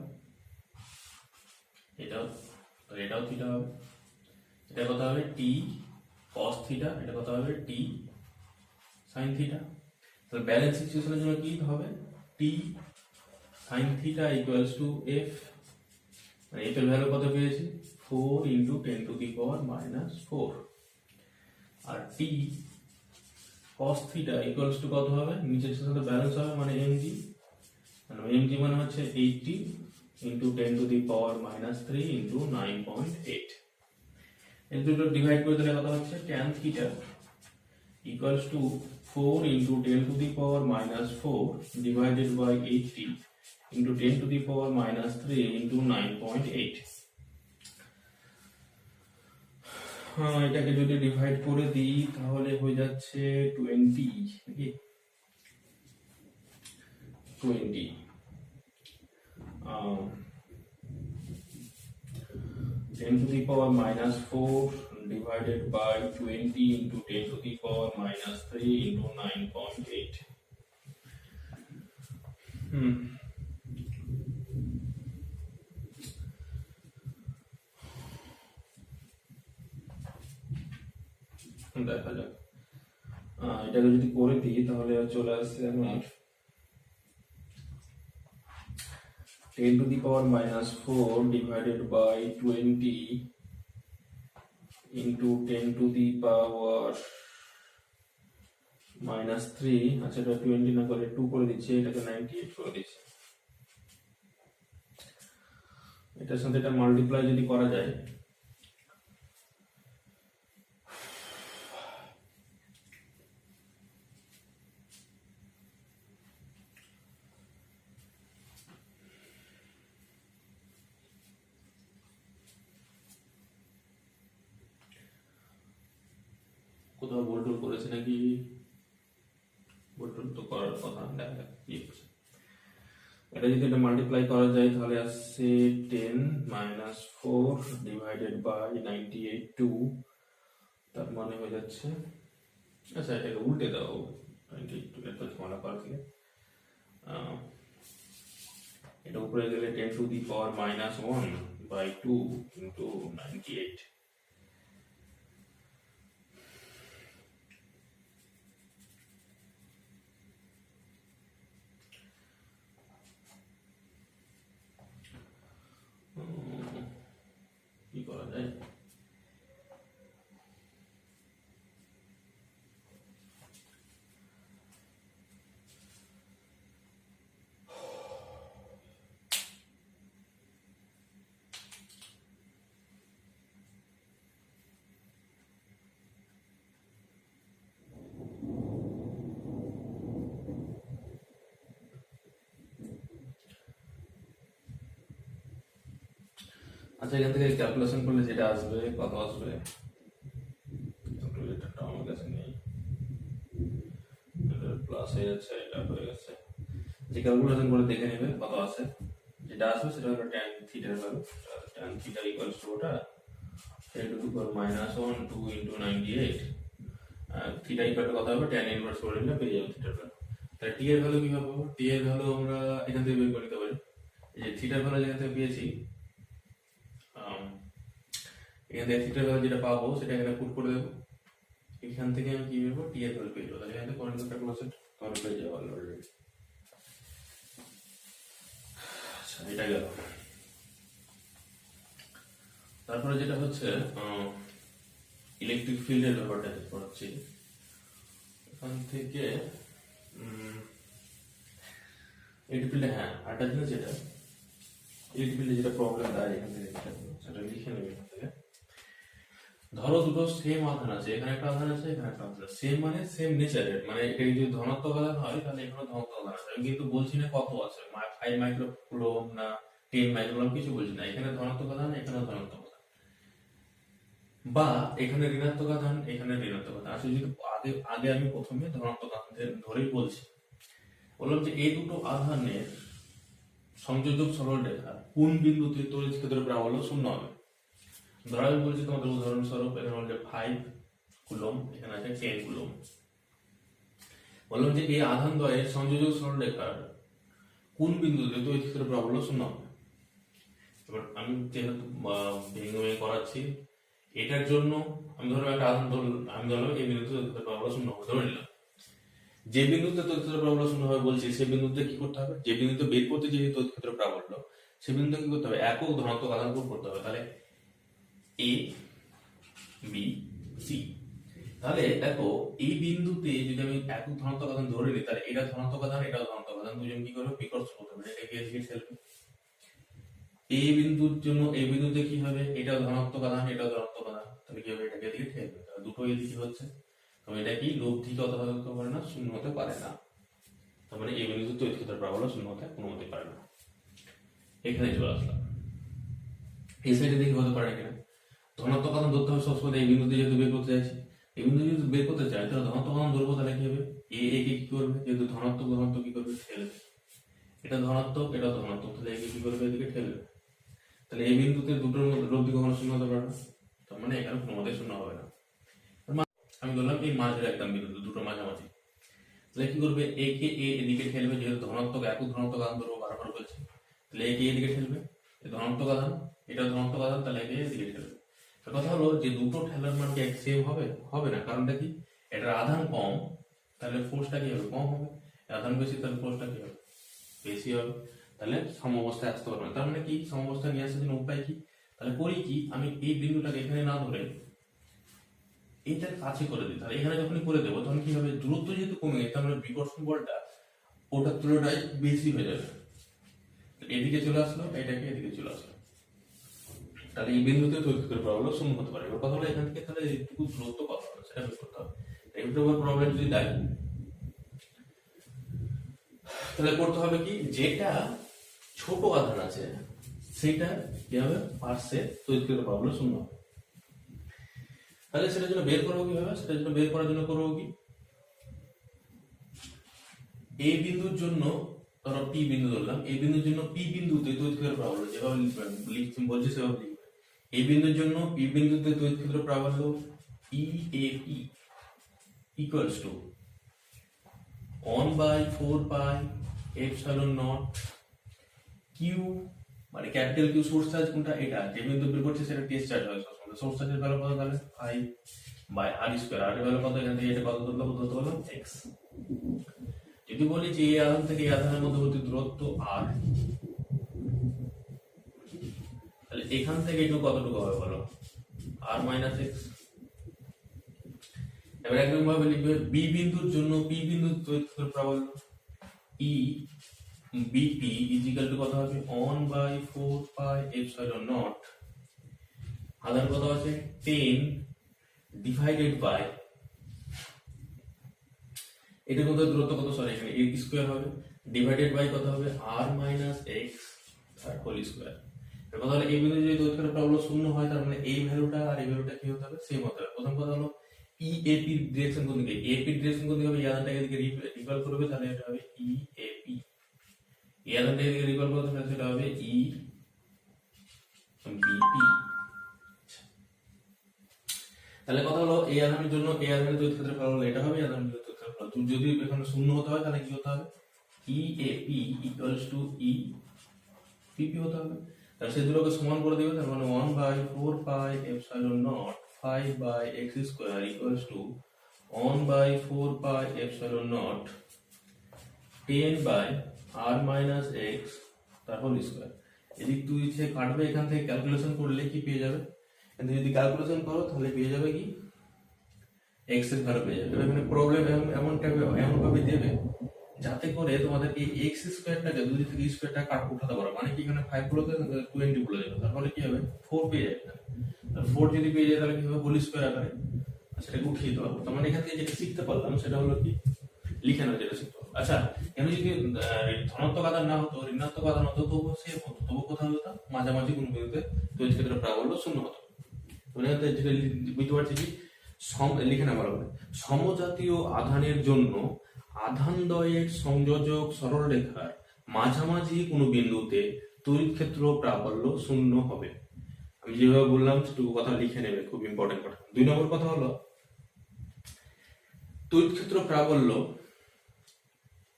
এটাও থিটা হবে। এটা কত হবে টি কস থিটা, এটা কত হবে টি সাইন থিটা। তাহলে ব্যালেন্স সিচুয়েশনের জন্য কি হবে, T sine theta equals to F, মানে এফ এর ভ্যালু কত পেয়েছি 4 into 10 to the power minus 4, আর T cos theta equals to কত হবে, নিচের সাথে ব্যালেন্স হবে, মানে এমজি, mg মানে হচ্ছে 80 into 10 to the power minus 3 into 9.8, এই দুটো ডিভাইড করে দিলে কত হচ্ছে tan theta equals to 4 into 10 to the power minus 4 divided by 80 into 10 to the power minus 3 into 9.8। হ্যাঁ, এটাকে যদি ডিভাইড করে দিই তাহলে হয়ে যাচ্ছে 20 নাকি 20 10 to the power minus 4 divided by 20 into 10 to the power minus 3 into 9.8। দেখা যাক, এটাকে যদি করে দিই তাহলে চলে আসছে আমার 10 to the power minus 4 divided by 20 into 10 to the power minus 3, আচ্ছা এটা 20 না করে 2 করে দিচ্ছি, এটাকে 98 করে দিচ্ছি। এটার সাথে এটা মাল্টিপ্লাই যদি করা যায় কোথাও বোল্টুল করেছে নাকি, বোল্টুল তো করার কথা, দেখা কি হচ্ছে। এটা যদি এটা মাল্টিপ্লাই করা যায় তাহলে আসছে 10 minus 4 divided by 98 2, তার মানে হয়ে যাচ্ছে, আচ্ছা এটাকে উল্টে দাও 98 এটা ঝামেলা করা থেকে, এটা উপরে গেলে 10 to the power minus 1 by 2 into 98। কি করা যায়, আচ্ছা, এখান থেকে ক্যালকুলেশন করলে যেটা আসবে কত আসবে, ক্যালকুলেটরটা আমার কাছে নেই, প্লাস হয়ে যাচ্ছে, এটা হয়ে গেছে, যে ক্যালকুলেশন করে দেখে নেবে কত আসে, যেটা আসবে সেটা হলো tan থিটার value, tan theta equals two ওটা 10 to the power -1 2 into 98, theta equal to কত হবে, tan ইনভার্স করে নিলে পেয়ে যাবে থিটার ভ্যালু। তাহলে টি এর ভ্যালু কি পাবো, টি এর ভ্যালু আমরা এখান থেকে বের করে নিতে পারি, এই যে থিটার ভ্যালু যেখান থেকে পেয়েছি, এখান থেকে থিটার ভ্যালু যেটা পাবো সেটা এখানে পুট করে দেবো, এখান থেকে আমি কি পাবো, টি এর ভ্যালু পেয়ে যাবো, তাহলে এখান থেকে কোন ক্যালকুলেশন কমন পেয়ে যাবো অলরেডি। আচ্ছা, এটা গেল। তারপরে যেটা হচ্ছে ইলেকট্রিক ফিল্ডের ব্যাপারটা পড়াচ্ছি, এখান থেকে ইলেকট্রিক ফিল্ডে, হ্যাঁ আরেকটা জিনিস যেটা ইলেকট্রিক ফিল্ডে যেটা প্রবলেম দেয় এখান থেকে সেটা লিখে নেবে। এখান থেকে ধরো দুটো সেম আধান আছে, এখানে একটা আধান আছে, এখানে একটা আধান আছে, সেম মানে সেম নেচারের, মানে এটা যদি ধনাত্মক আধান হয় তাহলে এখানে ধনাত্মক আধান আছে, আমি কিন্তু বলছি না কত আছে, 5 মাইক্রোকুলম না 10 মাইক্রোকুলম কিছু বলছি না, এখানে ধনাত্মক আধান, এখানে ধনাত্মক আধান, বা এখানে ঋণাত্মক আধান, এখানে ঋণাত্মক আধান আছে। যদি আগে আগে আমি প্রথমে ধনাত্মক আধান ধরেই বলছি, বললাম যে এই দুটো আধানের সংযোজক সরলরেখা কোন বিন্দুতে তড়িৎ ক্ষেত্রের প্রাবল্য শূন্য হবে। ধরা আমি বলছি তোমাদের উদাহরণস্বরূপ, এখানে হচ্ছে 5 কুলম, এখানে আছে 10 কুলম, বললাম যে এই আধান দ্বয়ের সংযোজক সরলরেখার কোন বিন্দুতে তড়িৎ ক্ষেত্রের প্রাবল্য শূন্য হবে। এবার আমি যেহেতু ভেঙে করাচ্ছি, এটার জন্য আমি ধরলাম একটা আধান আমি ধরলাম এই বিন্দুতে তড়িৎ ক্ষেত্রের প্রাবল্য শূন্য হবে, ধরে নিলাম। যে বিন্দুতে তড়িৎ ক্ষেত্রের প্রাবল্য শূন্য হবে বলছি, সেই বিন্দুতে কি করতে হবে, যে বিন্দুতে বের করতে যে তড়িৎ ক্ষেত্রের প্রাবল্য, সেই বিন্দুতে কি করতে হবে, একক ধনাত্মক আধান পুট করতে হবে। তাহলে এ বি সি, তাহলে দেখো এই বিন্দুতে যদি আমি একক ধনাত্মক আধান ধরে নিই, তাহলে এটা ধনাত্মক আধান, এটা ধনাত্মক আধান, দুজন কি করবে, বিকর্ষণ করতে হবে, এটাকে এদিকে ঠেলবে। এই বিন্দুর জন্য এই বিন্দুতে কি হবে, এটা ধনাত্মক আধান, এটা ধনাত্মক আধান, তাহলে কি হবে, এটাকে এদিকে ঠেলবে, তাহলে দুটো এদিকে হচ্ছে, তবে এটা কি লব্ধিকে অথবা হতে পারে না, শূন্য হতে পারে না, তার মানে এই বিন্দুতে তড়িৎ ক্ষেত্রের প্রাবল্য শূন্য হতে কোনো হতে পারে না। এখানে চলে আসলাম, এই সাইডে দেখি হতে পারে কিনা, ধনাত্মক আধান ধরতে হবে সবসময়, এই বিন্দুতে যেহেতু বের করতে চাইছি, এই বিন্দু যদি বের করতে চাই তাহলে ধনাত্মক আধান ধরবো, তাহলে কি হবে, এ কে কি করবে, যেহেতু ধনাত্মক ধনাত্মক কি করবে, ঠেলবে, এটা ধনাত্মক এটা ধনাত্মক, তাহলে একে কি করবে, এদিকে ঠেলবে, তাহলে এই বিন্দুতে দুটোর মধ্যে লব্ধি কখনো শূন্য হতে পারে না, তার মানে এখানে কোনো মতে শূন্য হবে না। আমি বললাম এই মাঝের একদম বিন্দু, দুটো মাঝামাঝি, তাহলে কি করবে, এ কে এদিকে ঠেলবে, যেহেতু ধনাত্মক একক ধনাত্মক আধান ধরবো, বারবার বলছে, তাহলে একে এদিকে ঠেলবে, ধনাত্মক আধান এটা ধনাত্মক আধান, তাহলে একে এদিকে ঠেলবে। কথা হলো যে দুটো ঠেলার মান কি সেম হবে, হবে না, কারণটা কি, এটার আধান কম, তাহলে ফোর্সটা কি হবে, কম হবে, আধান বেশি, তাহলে ফোর্সটা কি হবে, বেশি হবে, তাহলে সমঅবস্থায় আসতে পারবে না। তার মানে কি, সমঅবস্থায় নিয়ে আসার জন্য উপায় কি, তাহলে করি কি, আমি এই বিন্দুটাকে এখানে না ধরে এইটার কাছে করে দিই, তাহলে এখানে যখনই করে দেবো তখন কি হবে, দূরত্ব যেহেতু কমে গেছে, তার মানে বিকর্ষণ বলটা ওটার তুলনায় বেশি হয়ে যাবে, এদিকে চলে আসলো, এটাকে এদিকে চলে আসলো, তাহলে এই বিন্দুতে তড়িৎ ক্ষেত্রের প্রাবল্য শূন্য হতে পারে। এবার কথা হলো এখান থেকে তাহলে এইটুকু দূরত্ব কত হবে সেটা বের করতে হবে, এইটার উপর প্রবলেম যদি দেয় তাহলে করতে হবে কি, যেটা ছোট আধান আছে সেটা কি হবে, পার্শ্বে তড়িৎ ক্ষেত্রের প্রাবল্য শূন্য হবে। তাহলে সেটার জন্য বের করবো কিভাবে, সেটার জন্য বের করার জন্য করবো কি, এই বিন্দুর জন্য ধরো পি বিন্দু ধরলাম, এই বিন্দুর জন্য পি বিন্দুতে তড়িৎ ক্ষেত্রের প্রাবল্য যেভাবে লিখছি বলছি সেভাবে লিখবে, এই বিন্দুর জন্য পি বিন্দুতে তড়িৎ ক্ষেত্রের প্রাবল্য E A P equals to 1/4 pi epsilon naught Q, মানে ক্যাপিটাল কিউ সোর্স চার্জ কোনটা, এটা যে বিন্দু বের করছে সেটা টেস্ট চার্জ হয় সবসময়, সোর্স চার্জের ভ্যালু কত, তাহলে 5/r², আর এর ভ্যালু কত, এখান থেকে এটা কত ধরলাম x। যদি বলি যে এই আধান থেকে এই আধানের মধ্যবর্তী দূরত্ব r, তাহলে এখান থেকে একটু কতটুকু হবে বলো, r - x। এবার একদম ভাবে লিখবে বি বিন্দুর জন্য পি বিন্দুর তড়িৎ ক্ষেত্রের প্রাবল্য ই বিপি ইজিক্যাল টু কত হবে, 1/4 পাই এপসাইলন নট, আধান কত আছে 10 ডিভাইডেড বাই এটার মধ্যে দূরত্ব কত, সরি এখানে a² হবে, ডিভাইডেড বাই কত হবে, r - x তার হোল স্কয়ার। এর কথা হলো এই বিন্দু যদি তড়িৎ ক্ষেত্র প্রাবল্য শূন্য হয় তার মানে এই ভ্যালুটা আর এই ভ্যালুটা কি হতে হবে, সেম হতে হবে। প্রথম কথা হলো ইএপি ডিরেকশন কোন দিকে, এপি ডিরেকশন কোন দিকে হবে, এই আধানটাকে এদিকে রিপেল করবে, তাহলে এটা হবে ইএপি। এই আধানটাকে এদিকে রিপেল করতে তাহলে সেটা হবে ইবিপি। তাহলে কথা হলো এই আধানের জন্য এই আধানের তড়িৎ ক্ষেত্র প্রাবল্য এটা হবে, এই আধানের তড়িৎ ক্ষেত্র প্রাবল্য যদি এখানে শূন্য হতে হয় তাহলে কি হতে হবে, ইএপি ইকুয়ালস টু ইপিপি হতে হবে। তাহলে সেই দুটোকে সমান করে দেবে, তার মানে 1/4 pi epsilon not 5/x square equals to 1/4 pi epsilon not 10/r minus x তার হোল স্কয়ার। এদিক তুই ইচ্ছে কাটবে, এখান থেকে ক্যালকুলেশন করলে কি পেয়ে যাবে, কিন্তু যদি ক্যালকুলেশন করো তাহলে পেয়ে যাবে কি x এর ভ্যালু পেয়ে যাবে। এখানে প্রবলেম এমন ভাবে দেবে যাতে করে তোমাদের এই x স্কয়ারটাকে 2 থেকে স্কয়ারটা কাট উঠাতে পারো, মানে কি এখানে 5 গুলোকে 20 বলে যাবে, তাহলে কি হবে 4 পেয়ে যাবে। আর 4 যদি পেয়ে যায় তাহলে কি হবে হোল স্কয়ার আকারে সেটাকে উঠিয়ে দিতে পারবো। তার মানে এখান থেকে যেটা শিখতে পারলাম সেটা হলো কি লিখে নাও যেটা শিখতে পারবো। আচ্ছা কেন যদি ধনাত্মক আধান না হতো, ঋণাত্মক আধান হতো, তবু কোথাও হতো মাঝামাঝি কোন বিন্দুতে তড়িৎ ক্ষেত্র প্রাবল্য শূন্য হতো। মানে যেটা বুঝতে পারছি কি লিখে না ভালো করে, সমজাতীয় আধানের জন্য আধানদ্বয়ের সংযোজক সরলরেখার মাঝামাঝি কোনো বিন্দুতে তড়িৎ ক্ষেত্র প্রাবল্য শূন্য হবে। আমি যেভাবে বললাম সেটুকু কথা লিখে নেবে, খুব ইম্পর্টেন্ট কথা। 2 নম্বর কথা হলো তড়িৎ ক্ষেত্র প্রাবল্য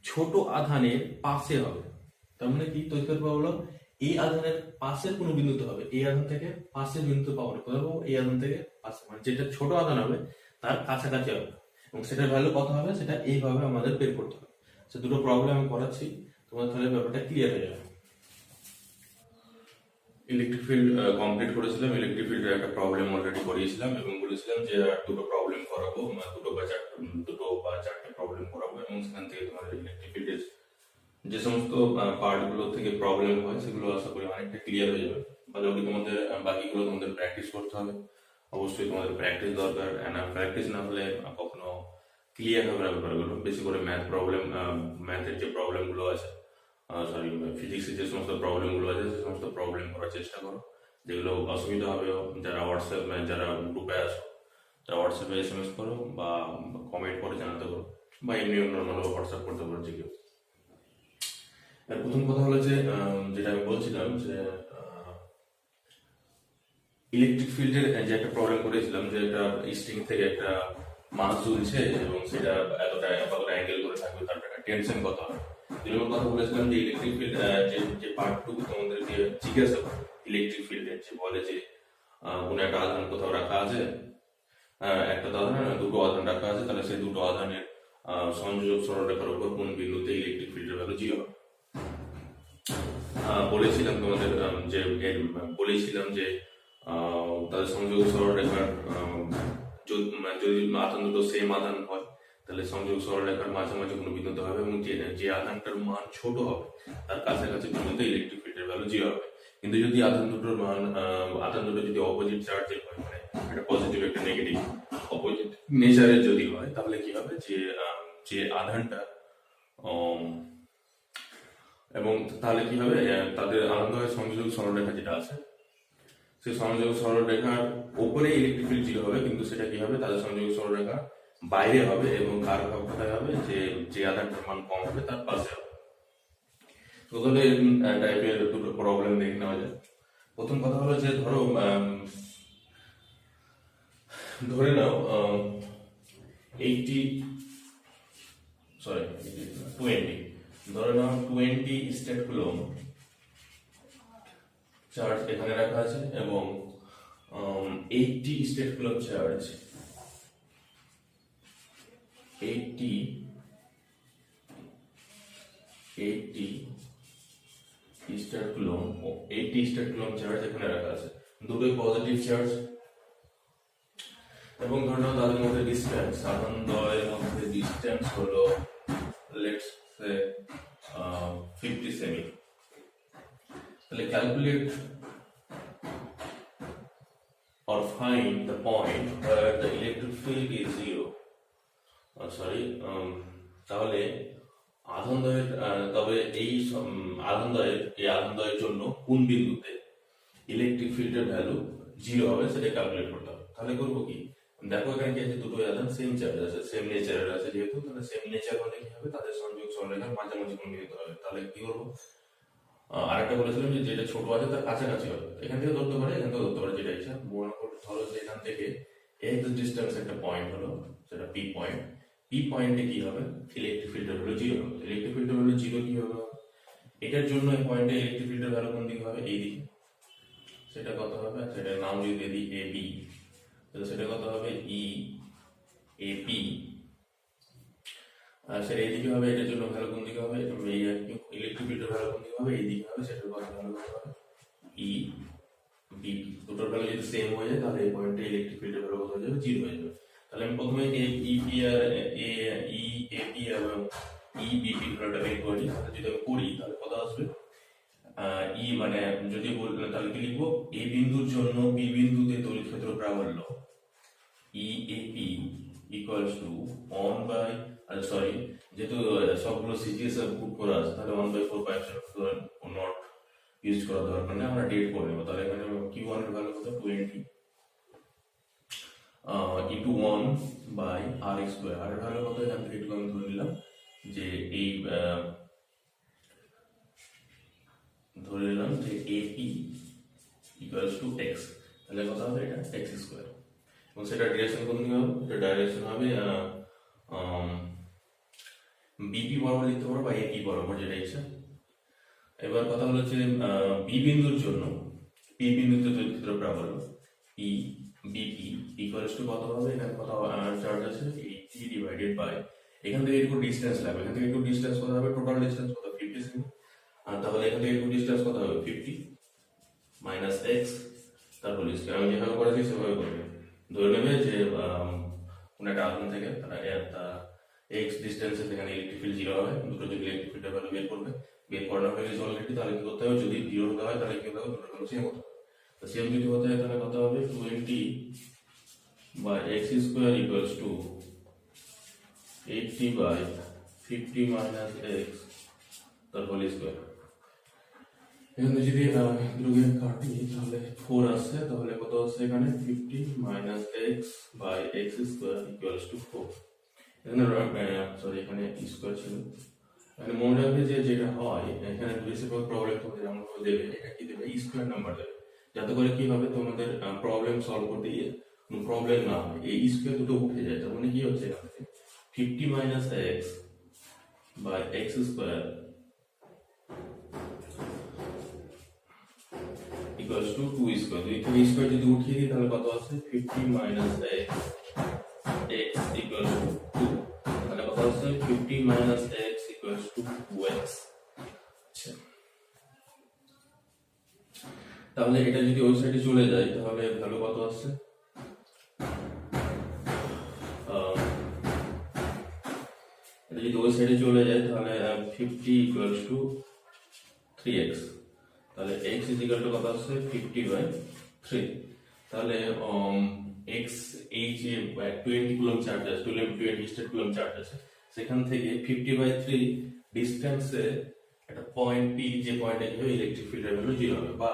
ছোট আধানের পাশে হবে। তার মানে কি তড়িৎ ক্ষেত্র প্রাবল্য এই আধানের পাশের কোনো বিন্দুতে হবে, এই আধান থেকে পাশের বিন্দুতে পাবো না, কোথায় পাবো এই আধান থেকে পাশে, মানে যেটা ছোট আধান হবে তার কাছাকাছি হবে, এবং সেটার ভ্যালু কত হবে সেটা এইভাবে আমাদের বের করতে হবে। সে দুটো প্রবলেম আমি করাচ্ছি, তোমার তাহলে ব্যাপারটা ক্লিয়ার হয়ে যাবে। ইলেকট্রিক ফিল্ড কমপ্লিট করেছিলাম, ইলেকট্রিক ফিল্ডের একটা প্রবলেম অলরেডি করিয়েছিলাম এবং বলেছিলাম যে আর দুটো প্রবলেম করাবো, দুটো বা চারটে প্রবলেম করাবো, এবং সেখান থেকে তোমাদের ইলেকট্রিক ফিল্ডের যে সমস্ত পার্টগুলো থেকে প্রবলেম হয় সেগুলো আশা করি অনেকটা ক্লিয়ার হয়ে যাবে। বাকিগুলো তোমাদের প্র্যাকটিস করতে হবে, অবশ্যই তোমাদের প্র্যাকটিস দরকার। প্র্যাকটিস না হলে কখনো ক্লিয়ার হবে না ব্যাপারগুলো। বেশি করে ম্যাথের যে প্রবলেমগুলো আছে, ফিজিক্সের যে সমস্ত প্রবলেমগুলো আছে সে সমস্ত প্রবলেম করার চেষ্টা করো। যেগুলো অসুবিধা হবে যারা গ্রুপে আসো তারা হোয়াটসঅ্যাপে SMS করো বা কমেন্ট করে জানাতে পারো, বা এমনি নর্মাল হোয়াটসঅ্যাপ করতে পারো যে কেউ। প্রথম কথা হলো যে যেটা আমি বলছিলাম যে ইলেকট্রিক ফিল্ডের যে একটা প্রবলেম করেছিলাম, যে একটা স্ট্রিং থেকে একটা মাস ঝুলছে এবং সেটা এতটা অ্যাঙ্গেল করে থাকবে, তার একটা টেনশন কত হয়। দুই কথা বলেছিলাম যে ইলেকট্রিক ফিল্ড যে পার্টটুকু তোমাদেরকে জিজ্ঞাসা করে ইলেকট্রিক ফিল্ডের, যে বলে যে কোনো একটা আধান কোথাও রাখা আছে, একটা আধান দুটো আধান রাখা আছে, তাহলে সেই দুটো আধানের সংযোজক সরলরেখার উপর কোন বিন্দুতে ইলেকট্রিক ফিল্ডের ভ্যালু 0 হবে। বলেছিলাম যে তাদের সংযোগ সরলরেখার যদি আধান দুটো সেম আধান হয় তাহলে সংযোগ সরলরেখার মাঝামাঝি কোনো বিন্দুতে হবে, এবং যে আধানটার মান ছোট হবে তার কাছাকাছি বিন্দুতে ইলেকট্রিক ফিল্ডের ভ্যালু 0 হবে। কিন্তু যদি আধান দুটো যদি অপোজিট চার্জের হয়, মানে একটা পজিটিভ একটা নেগেটিভ অপোজিট নেচারের যদি হয়, তাহলে কি হবে যে আধানটা এবং তাহলে কি হবে তাদের আধানদ্বয়ের সংযোগ সরলরেখা যেটা আছে সেই সংযোগ সরলরেখার উপরে ইলেকট্রিক ফিল্ড 0 হবে, কিন্তু সেটা কি হবে তাদের সংযোগ সরলরেখা বাইরে হবে, এবং কার কোথায় হবে যে আধানটার মান কম হবে তার পাশে হবে। তাহলে টাইপের দুটো প্রবলেম দেখে নেওয়া যায়। প্রথম কথা হলো যে ধরে নাও 20 স্টেট কুলম্ব চার্জ এখানে রাখা আছে, এবং 80 state coulomb charge 80 state coulomb charge এখানে রাখা আছে, দুটোই পজিটিভ চার্জ। এবং ধরে নাও তাদের মধ্যে ডিসটেন্স, আধানদ্বয়ের মধ্যে ডিসটেন্স হলো লেটস সে 50 সেমি। তাহলে calculate or find the point where the electric field is 0. তাহলে আধানদ্বয়ের তবে এই আধানদ্বয়ের জন্য কোন বিন্দুতে ইলেকট্রিক ফিল্ডের ভ্যালু জিরো হবে সেটা ক্যালকুলেট করতে হবে। তাহলে করবো কি, দেখো এখানে কি আছে, দুটো আধান সেম চার্জ আছে, সেম নেচারের আছে, যেহেতু তাহলে সেম নেচার হলে কি হবে, তাদের সংযোগ সরলরেখার মাঝামাঝি কোণ নিতে হবে। তাহলে কি করবো, আরেকটা বলেছিলাম যে যেটা ছোট আছে তার কাছাকাছি হবে, এখান থেকে ধরতে পারে, এখান থেকে ধরতে পারে, যেটা ইচ্ছা। মনে করো ধরো যে এখান থেকে এক্স ডিস্টেন্স একটা পয়েন্ট হলো, সেটা পি পয়েন্ট। পি পয়েন্টে কি হবে, ইলেকট্রিক ফিল্ডের ভ্যালু জিরো হবে। ইলেকট্রিক ফিল্ডের ভ্যালু জিরো কি হবে, এটার জন্য এই পয়েন্টে ইলেকট্রিক ফিল্ডের ভ্যালু কোন দিকে হবে, এই দিকে। সেটা কত হবে, সেটার নাম যদি দিয়ে দিই এ বি, তাহলে সেটা কত হবে ই এ পি। আর সেটা এইদিকে হবে, এটার জন্য ভ্যালু কোন দিকে হবে, এই ইলেকট্রিক ফিল্ডের ভ্যালু কোন দিকে হবে, এইদিকে হবে, সেটার কত ভ্যালু হবে ই বি। দুটোর ভ্যালু যদি সেম হয়ে যায় তাহলে এই পয়েন্টে ইলেকট্রিক ফিল্ডের ভ্যালু কত হয়ে যাবে, জিরো হয়ে যাবে। তাহলে আমি প্রথমে এ E P R A E A P এবং ই বি পি ভ্যালুটা বের করি। তাহলে যদি আমি করি তাহলে কত আসবে, ই মানে যদি বললে তাহলে কি লিখবো, এ বিন্দুর জন্য বি বিন্দুতে তড়িৎ ক্ষেত্র প্রাবল্য E A P equals to 1 by, sorry যেহেতু সবগুলো সিজিএস পুট করা আছে তাহলে 1/4 নট ইউজ করা দরকার নেই, আমরা ডেট করে নেবো। তাহলে এখানে Q1 এর ভ্যালু কত 20 ইন্টু 1 বাই আর স্কোয়ার। আর এর ভ্যালু কত, এখান থেকে একটু আমি ধরে নিলাম যে এই ধরে নিলাম যে এপি ইকুয়ালস টু এক্স, তাহলে কত হবে এটা এক্স স্কোয়ার। এবং সেটা ডিরেকশন কোন দিকে হবে, এটা ডাইরেকশন হবে বিপি বরাবর লিখতে পারো বা এপি বরাবর, যেটা ইচ্ছা। এবার কথা হলো যে বি বিন্দুর জন্য পি বিন্দুতে তড়িৎ ক্ষেত্র প্রাবল্য ই বিপি ইকুয়ালস টু কত হবে, এখানে কত চার্জ আছে 80 ডিভাইডেড বাই, এখান থেকে একটু ডিসটেন্স লাগবে, এখান থেকে একটু ডিসটেন্স কত হবে, টোটাল ডিসটেন্স কত 50 সেমি। আর তাহলে এখান থেকে একটু ডিসটেন্স কত হবে 50 মাইনাস এক্স, তারপর স্কয়ার। আমি যেভাবে করেছি সেভাবে করবে, ধরে নেবে যে কোন একটা আধান থেকে তারা এক্স ডিসটেন্সে সেখানে ইলেকট্রিক ফিল্ড জিরো হবে। দুটো যদি ইলেকট্রিক ফিল্ডের ভ্যালু বের করবে, বের করানো হয়ে গেছে অলরেডি, তাহলে কি করতে হবে, যদি জিরো হতে হয় তাহলে কি হতে হবে, দুটো ভ্যালু সেম হতে হবে। তো সেম যদি হতে হয় তাহলে কত হবে 20 by X square equals to 80 by 50 minus X তার হোল স্কোয়ার। এখানে যদি দুটোকে কাটি তাহলে 4 আসছে, তাহলে কত আসছে এখানে 50 minus X by X square equals to 4। এখানে সরি এখানে স্কোয়ার ছিল, মানে মনে রাখবে যে যেটা হয় এখানে বেশিরভাগ প্রবলেম তোমাদের এমন ভাবে দেবে, এটা কি দেবে স্কোয়ার নাম্বার দেবে, যাতে করে কি হবে তোমাদের প্রবলেম সলভ করতে গিয়ে কোনো প্রবলেম না হয়, এই স্কোয়ার দুটো উঠে যায়। তার মানে কি হচ্ছে এখান থেকে 50 minus X by X square equals to 2 square. দুই থেকে স্কোয়ার যদি উঠিয়ে দিই তাহলে কত আছে 50 minus x x equals to 2, তাহলে কত আছে 50 minus x equals to 2x। আচ্ছা, তাহলে এটা যদি ওই সাইডে চলে যায় তাহলে ভ্যালু কত আসছে, এটা যদি ওই সাইডে চলে যায় তাহলে 50 ইকুয়ালস টু 3x, তাহলে x ইজ ইকুয়াল টু কত আসছে 50 বাই 3। তাহলে x এই যে 20 কুলম্ব চার্জ আছে, 20 স্টেট কুলম্ব চার্জ আছে, সেখান থেকে 50 বাই 3 ডিসটেন্সে একটা পয়েন্ট পি, যে পয়েন্টে কি হবে ইলেকট্রিক ফিল্ডের ভ্যালু জিরো হবে। বা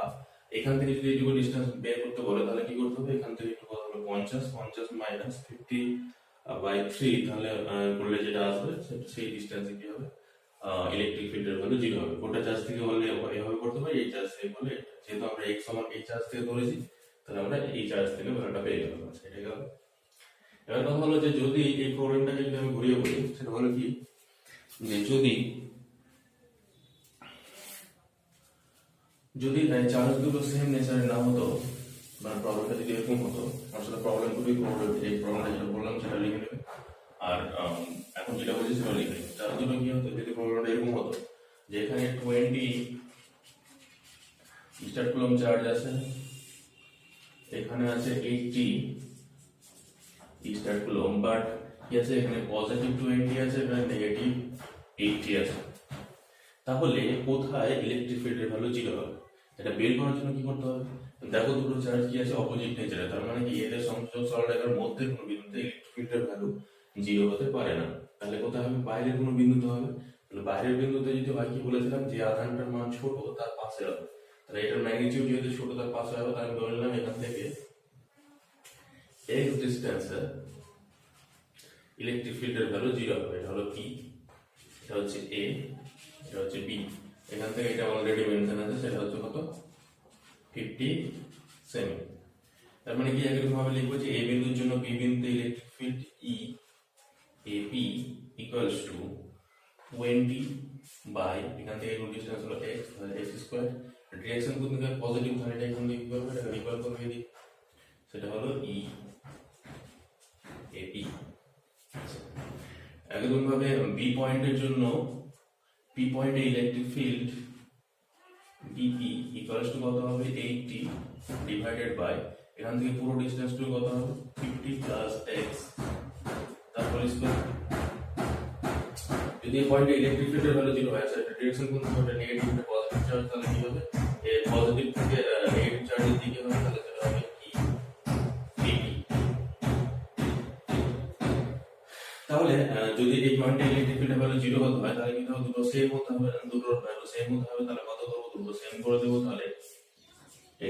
এখান থেকে যদি এইটুকু ডিসটেন্স বের করতে বলে তাহলে কি করতে হবে, এখান থেকে একটু কত হবে 50 মাইনাস 50 বাই 3, তাহলে করলে যেটা আসবে সেই ডিসটেন্সে কি হবে ইলেকট্রিক ফিল্ডের ভ্যালু জিরো হবে। গোটা চার্জ থেকে বললে এভাবে করতে পারি, এই চার্জ থেকে বলে, যেহেতু আমরা x সমান এই চার্জ থেকে ধরেছি তাহলে আমরা এই চার্জ থেকে ভ্যালুটা পেয়ে গেলাম। সেটাই গেল। এবার কথা হলো যে যদি এই প্রবলেমটাকে যদি আমি ঘুরিয়ে বলি, সেটা হলো কি যে যদি চার্জ দুটো সেম নেচারের না হতো, মানে প্রবলেমটা যদি এরকম হতো, আসলে প্রবলেম খুবই এই প্রবলেমটা যেটা বললাম সেটা লিখে নেবে। আর এখন যেটা বলছি সেটা লিখে নেবে। চার্জ দুটো কি হতো, যদি প্রবলেমটা এরকম হতো যে এখানে 20 স্টার্ট কুলম্ব চার্জ আছে, এখানে আছে 80 স্টার্ট কুলম্ব, বাট কি আছে এখানে পজিটিভ 20 আছে, এখানে নেগেটিভ 80 আছে, তাহলে কোথায় ইলেকট্রিক ফিল্ডের ভ্যালু জিরো হবে, এটা বের করার জন্য কি করতে হবে, দেখো দুটো চার্জ কি আছে অপোজিট নেচারে, তার মানে কি এদের সংযোগ সরলরেখার মধ্যে কোনো বিন্দুতে ইলেকট্রিক ফিল্ডের ভ্যালু জিরো হতে পারে না। তাহলে কোথায় হবে, বাইরের কোনো বিন্দুতে হবে। তাহলে বাইরের বিন্দুতে যদি হয় কি বলেছিলাম যে আধানটার মান ছোট তার পাশে হবে, তাহলে এটার ম্যাগনিটিউড যেহেতু ছোট তার পাশে হবে, তাহলে আমি ধরে নিলাম এখান থেকে x ডিস্টেন্সে ইলেকট্রিক ফিল্ডের ভ্যালু 0 হবে। এটা হলো p, এটা হচ্ছে a, এটা হচ্ছে b। এখান থেকে এটা অলরেডি মেনশন আছে, সেটা হচ্ছে কত 50 সেমি। তার মানে কি একরকম ভাবে লিখবো যে a বিন্দুর জন্য b বিন্দুতে electric field E AP equals to 20 by, এখান থেকে ডিসটেন্স হলো x, তাহলে x স্কয়ার। ডিরেকশন কোন দিকে পজিটিভ, তাহলে এটা এখান থেকে কি করবে, এটা ইকুয়াল করে দিই, সেটা হলো E AP। একদম ভাবে b পয়েন্টের জন্য p পয়েন্টে electric field BP equals to কত হবে 80 ডিভাইডেড বাই, এখান থেকে পুরো ডিসটেন্স টু কত হবে 50 প্লাস x তারপর স্কয়ার। যদি এই পয়েন্টে ইলেকট্রিক ফিল্ডের ভ্যালু 0 হয়, সেটা ডিরেকশন কোন দিকে হবে, নেগেটিভ টু পজিটিভ চার্জ, তাহলে কি হবে এই পজিটিভ থেকে নেগেটিভ চার্জের দিকে হবে, তাহলে সেটা হবে কি BP। তাহলে যদি এই পয়েন্টে ইলেকট্রিক ফিল্ডের ভ্যালু 0 হতে হয়, তাহলে কিন্তু দুটো সেম হতে হবে, দুটোর ভ্যালু সেম হতে হবে। তাহলে কত করব, দুটো সেম করে দেব। তাহলে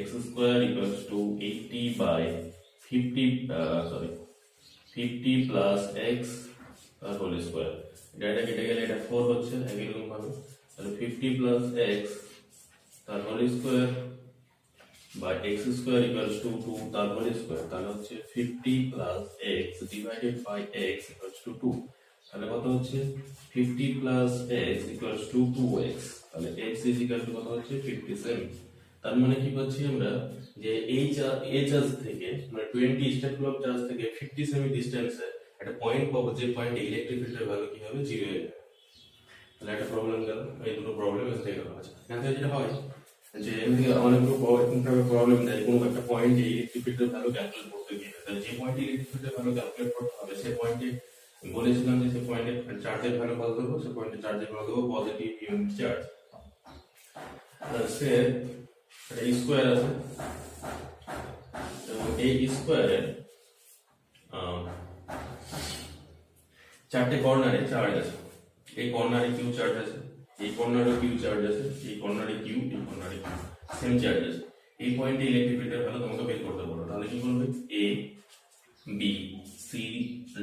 x square equals to 80 by 50 plus x তার হোল স্কয়ার। এটা কেটে গেলে এটা 4 হচ্ছে একই ভাবে। তাহলে 50 প্লাস x তার whole square by x square equals to 2 তার হোল স্কয়ার। তাহলে হচ্ছে 50 plus x divided by x equals to 2। তাহলে কত হচ্ছে 50 plus x equals two 2x। তাহলে x ইজ ইকুয়াল টু কত হচ্ছে 57। তার মানে কি পাচ্ছি আমরা, যে এই চার্জ থেকে মানে 20 স্টেপ ক্লক চার্জ থেকে 50 সেমি ডিসটেন্সে একটা পয়েন্ট পাবো, যে পয়েন্টে ইলেকট্রিক ফিল্ডের ভ্যালু কি হবে 0 হয়ে যাবে। তাহলে একটা প্রবলেম গেল, এই দুটো প্রবলেম এসে গেল। আচ্ছা, এখান থেকে যেটা হয় যে এদিকে অনেকগুলো প্রবলেম দেয়, কোনো একটা পয়েন্টে ইলেকট্রিক ফিল্ডের ভ্যালু ক্যালকুলেট করতে গিয়ে, তাহলে যে পয়েন্টে ইলেকট্রিক ফিল্ডের ভ্যালু ক্যালকুলেট করতে হবে সেই পয়েন্টে বলেছিলাম যে সেই পয়েন্টে চার্জের ভ্যালু কত দেবো, সেই পয়েন্টে চার্জের ভ্যালু দেবো পজিটিভ ইউনিট চার্জ। সে এটা স্কয়ার আছে, এবং এই স্কয়ারের চারটে কর্নারে চার্জ আছে। এই কর্নারে কিউ চার্জ আছে, এই কর্নারে কিউ চার্জ আছে, এই কর্নারে কিউ, এই কর্নারে কিউ, সেম চার্জ আছে। এই পয়েন্টে ইলেকট্রিক ফিল্ডের ভ্যালু তোমাকে বের করতে বলো। তাহলে কি করবে, এ বি সি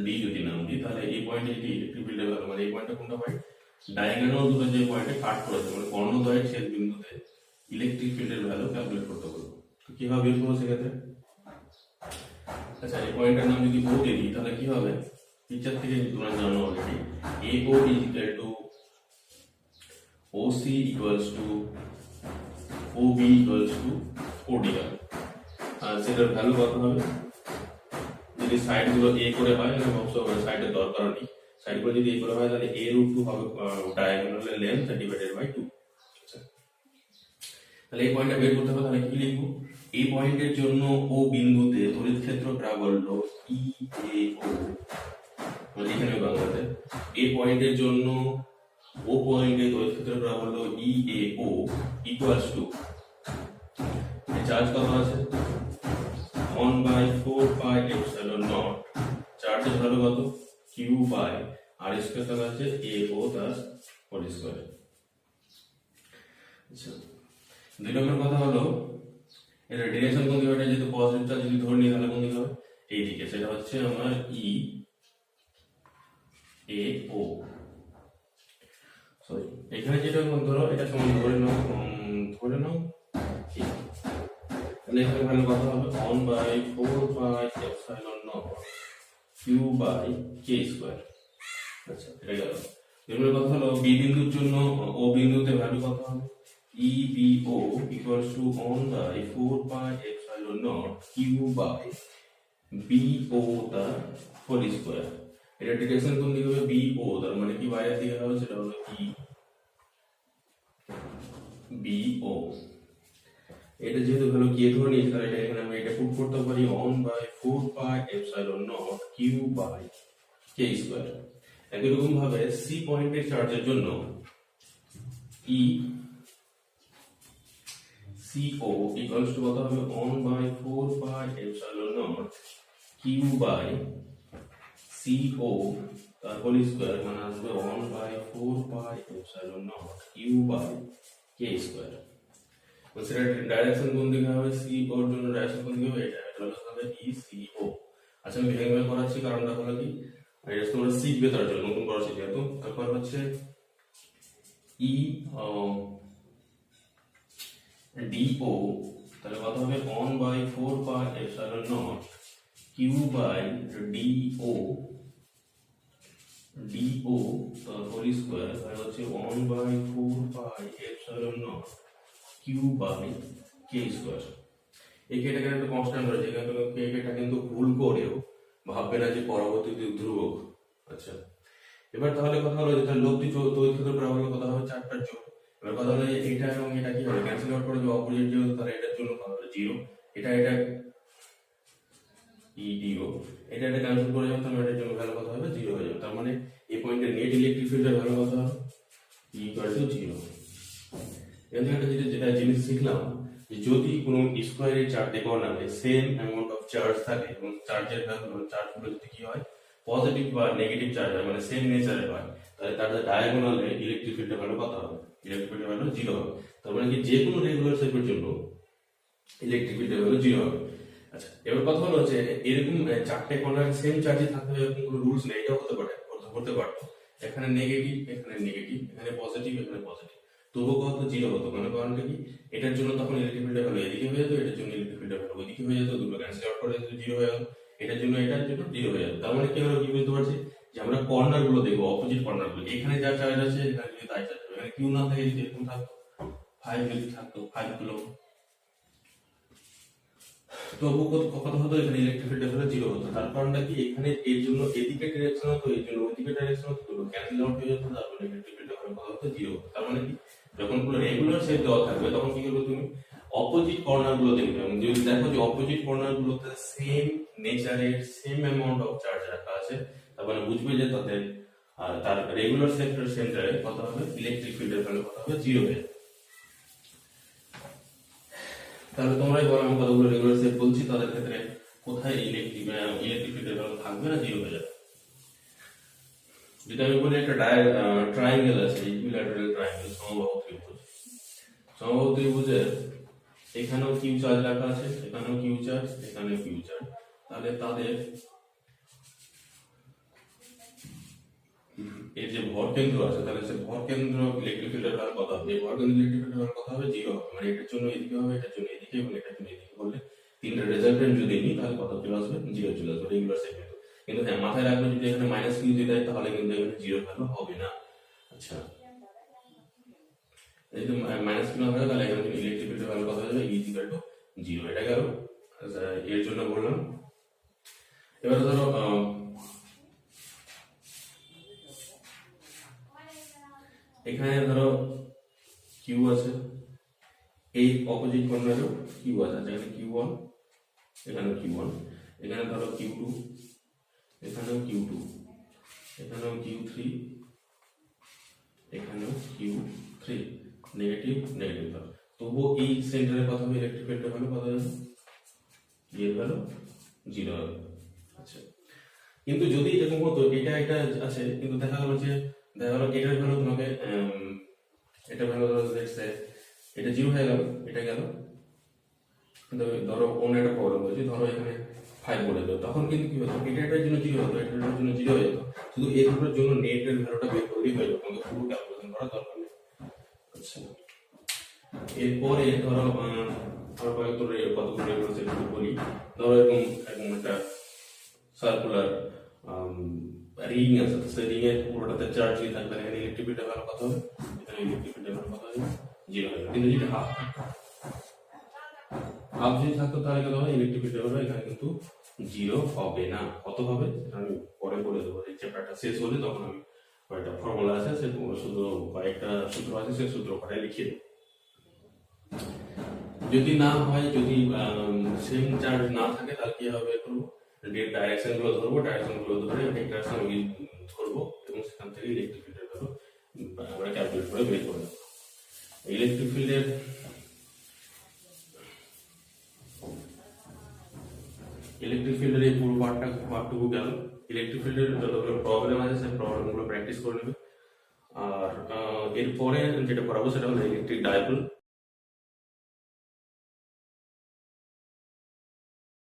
ডি যদি নাম দিই, তাহলে এই পয়েন্টে ইলেকট্রিক ফিল্ডের ভ্যালু, মানে এই পয়েন্টটা কোনটা পয়েন্ট, ডায়াগোনাল দুটো যে পয়েন্টে কাট করেছে, মানে কর্ণদ্বয়ের ছেদ বিন্দুতে ইলেকট্রিক ফিল্ডের ভ্যালু ক্যালকুলেট করতে বলবো। তো কিভাবে বের করবো সেক্ষেত্রে, আচ্ছা এই পয়েন্টের নাম যদি ও দিয়ে দিই, তাহলে কি হবে, পিকচার থেকে তোমরা জানো already, AO is equal to OC equals to OB equals to ODR। আর সেটার ভ্যালু কত হবে, যদি সাইড গুলো A করে হয়, অবশ্য সাইডের দরকার নেই, সাইড গুলো যদি A করে হয়, তাহলে A√2 হবে ডায়াগোনালের লেন্থ ডিভাইডেড বাই 2। তাহলে এই পয়েন্টটা বের করতে হবে। তাহলে কি লিখবো, এই পয়েন্টের জন্য ও বিন্দুতে তড়িৎ ক্ষেত্রটা বললো EAO, মানে এখানে বাংলাতে এই পয়েন্টের জন্য ও পয়েন্টে তড়িৎ ক্ষেত্রটা বললো EAO ইকুয়ালস টু, চার্জ কত আছে 1/4πε0, চার্জের ভ্যালু কত Q বাই আর স্কয়ার, তাহলে আছে AO তার হোল স্কয়ার। আচ্ছা, দুই নম্বর কথা হলো এটা ডিরেকশন কোন দিকে হবে, যেহেতু পজিটিভ চার্জ যদি ধরে নিই, তাহলে কোন দিকে হবে, এই দিকে। সেটা হচ্ছে আমার EAO। সরি, এখানে যেটা ধরো এটা সমান ধরে নাও তাহলে এখানে ভ্যালু কত হবে 1/4πε0 Q বাই K স্কয়ার। আচ্ছা, এটা গেল। এর কথা হলো বি বিন্দুর জন্য ও বিন্দুতে ভ্যালু কত হবে, EBO equals to 1/4πε0 Q by BO the whole square। এটা ডিরেকশন কোন দিকে হবে, BO, তার মানে কি বাইরের দিকে হবে, সেটা হলো BO। এটা যেহেতু ভ্যালু কে ধরে নিয়েছি, তাহলে এটা এখানে আমরা এটা পুট করতে পারি 1/4πε0 Q by K স্কয়ার। একই রকম ভাবে সি পয়েন্টের চার্জের জন্য CO equals to কত হবে 1/4πε0 Q by CO তার হোল স্কয়ার, মানে আসবে 1/4πε0 Q by K স্কয়ার। সেটা ডাইরেকশন কোন দিকে হবে, সি ওর জন্য ডাইরেকশন কোন দিকে হবে, এটা হবে ই সি ও। আচ্ছা আমি ভেঙে ভেঙে করাচ্ছি, কারণটা হলো কি এটা তোমরা শিখবে তার জন্য, নতুন করা শিখবে। তো তারপর হচ্ছে ই ডিও, তাহলে কত হবে 1/4πε0 Q by D O whole square, তাহলে হচ্ছে 1/4πε0 কিউ বাই কে স্কোয়ার। এই কেটা কিন্তু কনস্ট্যান্ট রয়েছে, কেটা কিন্তু ভুল করেও ভাববে না যে পরবর্তীতে ধ্রুবক। আচ্ছা এবার তাহলে কথা হলো যে তার লব্ধি তড়িৎ ক্ষেত্রের বরাবর কথা হবে 4টার যোগ। এবার কথা হলো যে এটা এবং এটা কি হবে, ক্যান্সেল আউট করে যে অপোজিট যেহেতু, তাহলে এটার জন্য কত হবে 0। এটা ইডিও এটা ক্যান্সেল করে যাবে, তাহলে এটার জন্য ভ্যালু কত হবে 0 হয়ে যাবে। তার মানে এই পয়েন্টে নেট ইলেকট্রিক ফিল্ডের ভ্যালু কত হবে =0। এখান থেকে যেটা জিনিস শিখলাম যে যদি কোনো স্কোয়ারের চারটে কর্নারে সেম অ্যামাউন্ট অফ চার্জ থাকে এবং চার্জের ভ্যালু চার্জগুলো যদি কি হয় পজিটিভ বা নেগেটিভ চার্জ হয়, মানে সেম নেচারের হয়, তাহলে তার ডায়াগোনালে ইলেকট্রিক ফিল্ডের ভ্যালু কত হবে, ইলেকট্রিক ফিল্ডের ভ্যালু 0 হবে। তার মানে কি যে কোনো রেগুলার শেপের জন্য ইলেকট্রিক ফিল্ডের ভ্যালু 0 হবে। আচ্ছা এবার কথা হলো যে এরকম চারটে কর্নার সেম চার্জে থাকতে হবে এরকম কোনো রুলস নেই, এটাও হতে পারতো এখানে নেগেটিভ এখানে পজিটিভ এখানে পজিটিভ, তবুও কত 0 হতো। মানে কারণটা কি এটার জন্য তখন ইলেকট্রিক ফিল্ডের ভ্যালু এদিকে হয়ে যেত, এটার জন্য ইলেকট্রিক ফিল্ডের ভ্যালু ওইদিকে হয়ে যেত, দুটো ক্যান্সেল আউট করে 0 হয়ে গেল, এটার জন্য 0 হয়ে যেত। তার মানে কি আমরা কি বুঝতে পারছি যে আমরা কর্নার গুলো দেখবো, অপোজিট কর্নার গুলো, এখানে যা চার্জ আছে এখানে যদি তাই চার্জ হবে, এখানে কিউ না থাকে যদি এরকম থাকতো 5 যদি থাকতো 5 কুলম্ব, তবু কত হতো এখানে ইলেকট্রিক ফিল্ডের ভ্যালু 0 হতো। তার কারণটা কি এখানে এর জন্য এদিকে ডাইরেকশন হতো, এর জন্য ওইদিকে ডাইরেকশন হতো, দুটো ক্যান্সেল আউট হয়ে যেত, তারপরে ইলেকট্রিক ফিল্ডের ভ্যালু কত হতো 0। তার মানে কি যখন কোনো রেগুলার শেপ দেওয়া থাকবে তখন কি করবে তুমি অপোজিট কর্নার গুলো দেখবে, এবং যদি দেখো যে অপোজিট কর্নার গুলোতে সেম নেচারের সেম অ্যামাউন্ট অফ চার্জ রাখা আছে, তার মানে বুঝবে যে তাদের তার রেগুলার শেপের সেন্টারে কত হবে ইলেকট্রিক ফিল্ডের ভ্যালু কত হবে 0 হয়ে যাবে। তাহলে তোমরাই বলো আমি কতগুলো রেগুলার শেপ বলছি, তাদের ক্ষেত্রে কোথায় ইলেকট্রিক ফিল্ডের ভ্যালু থাকবে না 0 হয়ে যাবে। যদি আমি বলি একটা ট্রায়াঙ্গেল আছে, ইকুইল্যাটারাল ট্রায়াঙ্গেল, সমবাহু ত্রিভুজের এখানেও কিউ চার্জ রাখা আছে, এখানেও কিউ চার্জ, এখানেও কিউ চার্জ, তাহলে তাদের এর যে ভর কেন্দ্র আছে, তাহলে সে ভর কেন্দ্র ইলেকট্রিক ফিল্ডের ভ্যালু কত হবে, ভর কেন্দ্র ইলেকট্রিক ফিল্ডের ভ্যালু কত হবে 0 হবে। মানে এটার জন্য এদিকে হবে, এটার জন্য এদিকে এবং এটার জন্য এদিকে করলে তিনটা রেজাল্টেন্ট যদি নিই তাহলে কত চলে আসবে 0 চলে আসবে রেগুলার শেপে। কিন্তু হ্যাঁ মাথায় রাখবে যদি এখানে মাইনাস কিউ দিয়ে দেয় তাহলে কিন্তু এখানে 0 ভ্যালু হবে না। আচ্ছা যদি মাইনাস কিউ না থাকে তাহলে এখানে ইলেকট্রিক ফিল্ডের ভ্যালু কত হয়ে যাবে = 0। এটা গেল এর জন্য বললাম। এবার ধরো এখানে ধরো কিউ আছে, এই অপোজিট কর্নারেও কিউ আছে, এখানে কিউ1, এখানেও কিউ1, এখানে ধরো কিউ2, এখানেও কিউ2, এখানেও কিউ3, এখানেও কিউ3, নেগেটিভ নেগেটিভ ভ্যালু, তবুও এই সেন্টারে কত হবে ইলেকট্রিক ফিল্ডের ভ্যালু কত হবে, এর ভ্যালু 0 হবে। আচ্ছা কিন্তু যদি এরকম হতো এটা আছে কিন্তু দেখা গেল এটার ভ্যালু তোমাকে এটার ভ্যালু এটা 0 হয়ে গেল, এটা গেল, ধরো অন্য একটা প্রবলেম হয়েছে, ধরো এখানে 5 বলে দাও, তখন কিন্তু কি হতো এটার জন্য 0 হতো, এটার জন্য 0 হয়ে যেত, শুধু এই দুটোর জন্য নেটের ভ্যালুটা বের করলেই হয়ে যেত, তোমাকে পুরো ক্যালকুলেশন করার দরকার নেই। আচ্ছা এরপরে ধরো আর কতগুলো রেগুলার সেট বলি, ধরো এরকম একটা সার্কুলার রিং আছে, সেই রিং এর পুরোটাতে চার্জ দিয়ে থাকবে, এখানে ইলেকট্রিক ফিল্ডের ভ্যালু কত হবে, এখানে ইলেকট্রিক ফিল্ডের ভ্যালু কত হবে 0 হবে। কিন্তু যদি হাফ যদি থাকতো তাহলে কত হবে ইলেকট্রিক ফিল্ডের ভ্যালু এখানে কিন্তু 0 হবে না। কত হবে আমি পরে বলে দেবো, এই চ্যাপ্টারটা শেষ হলে তখন আমি কয়েকটা ফর্মুলা আছে সে শুধু কয়েকটা সূত্র আছে সে সূত্র কটাই লিখিয়ে দেবো। যদি না হয়, যদি সেম চার্জ না থাকে তাহলে কি হবে করবো, ডাইরেকশন গুলো ধরবো, ডাইরেকশন গুলো ধরে ভেক্টরটা আমি ধরবো এবং সেখান থেকে ইলেকট্রিক ফিল্ডের ভ্যালু আমরা ক্যালকুলেট করে বের করে দেবো। ইলেকট্রিক ফিল্ডের এই পুরো পার্টটুকু গেল। ইলেকট্রিক ফিল্ডের যতগুলো প্রবলেম আছে সেই প্রবলেম গুলো প্র্যাকটিস করে নেবে। আর এরপরে যেটা করাবো সেটা হলো ইলেকট্রিক ডাইপোল।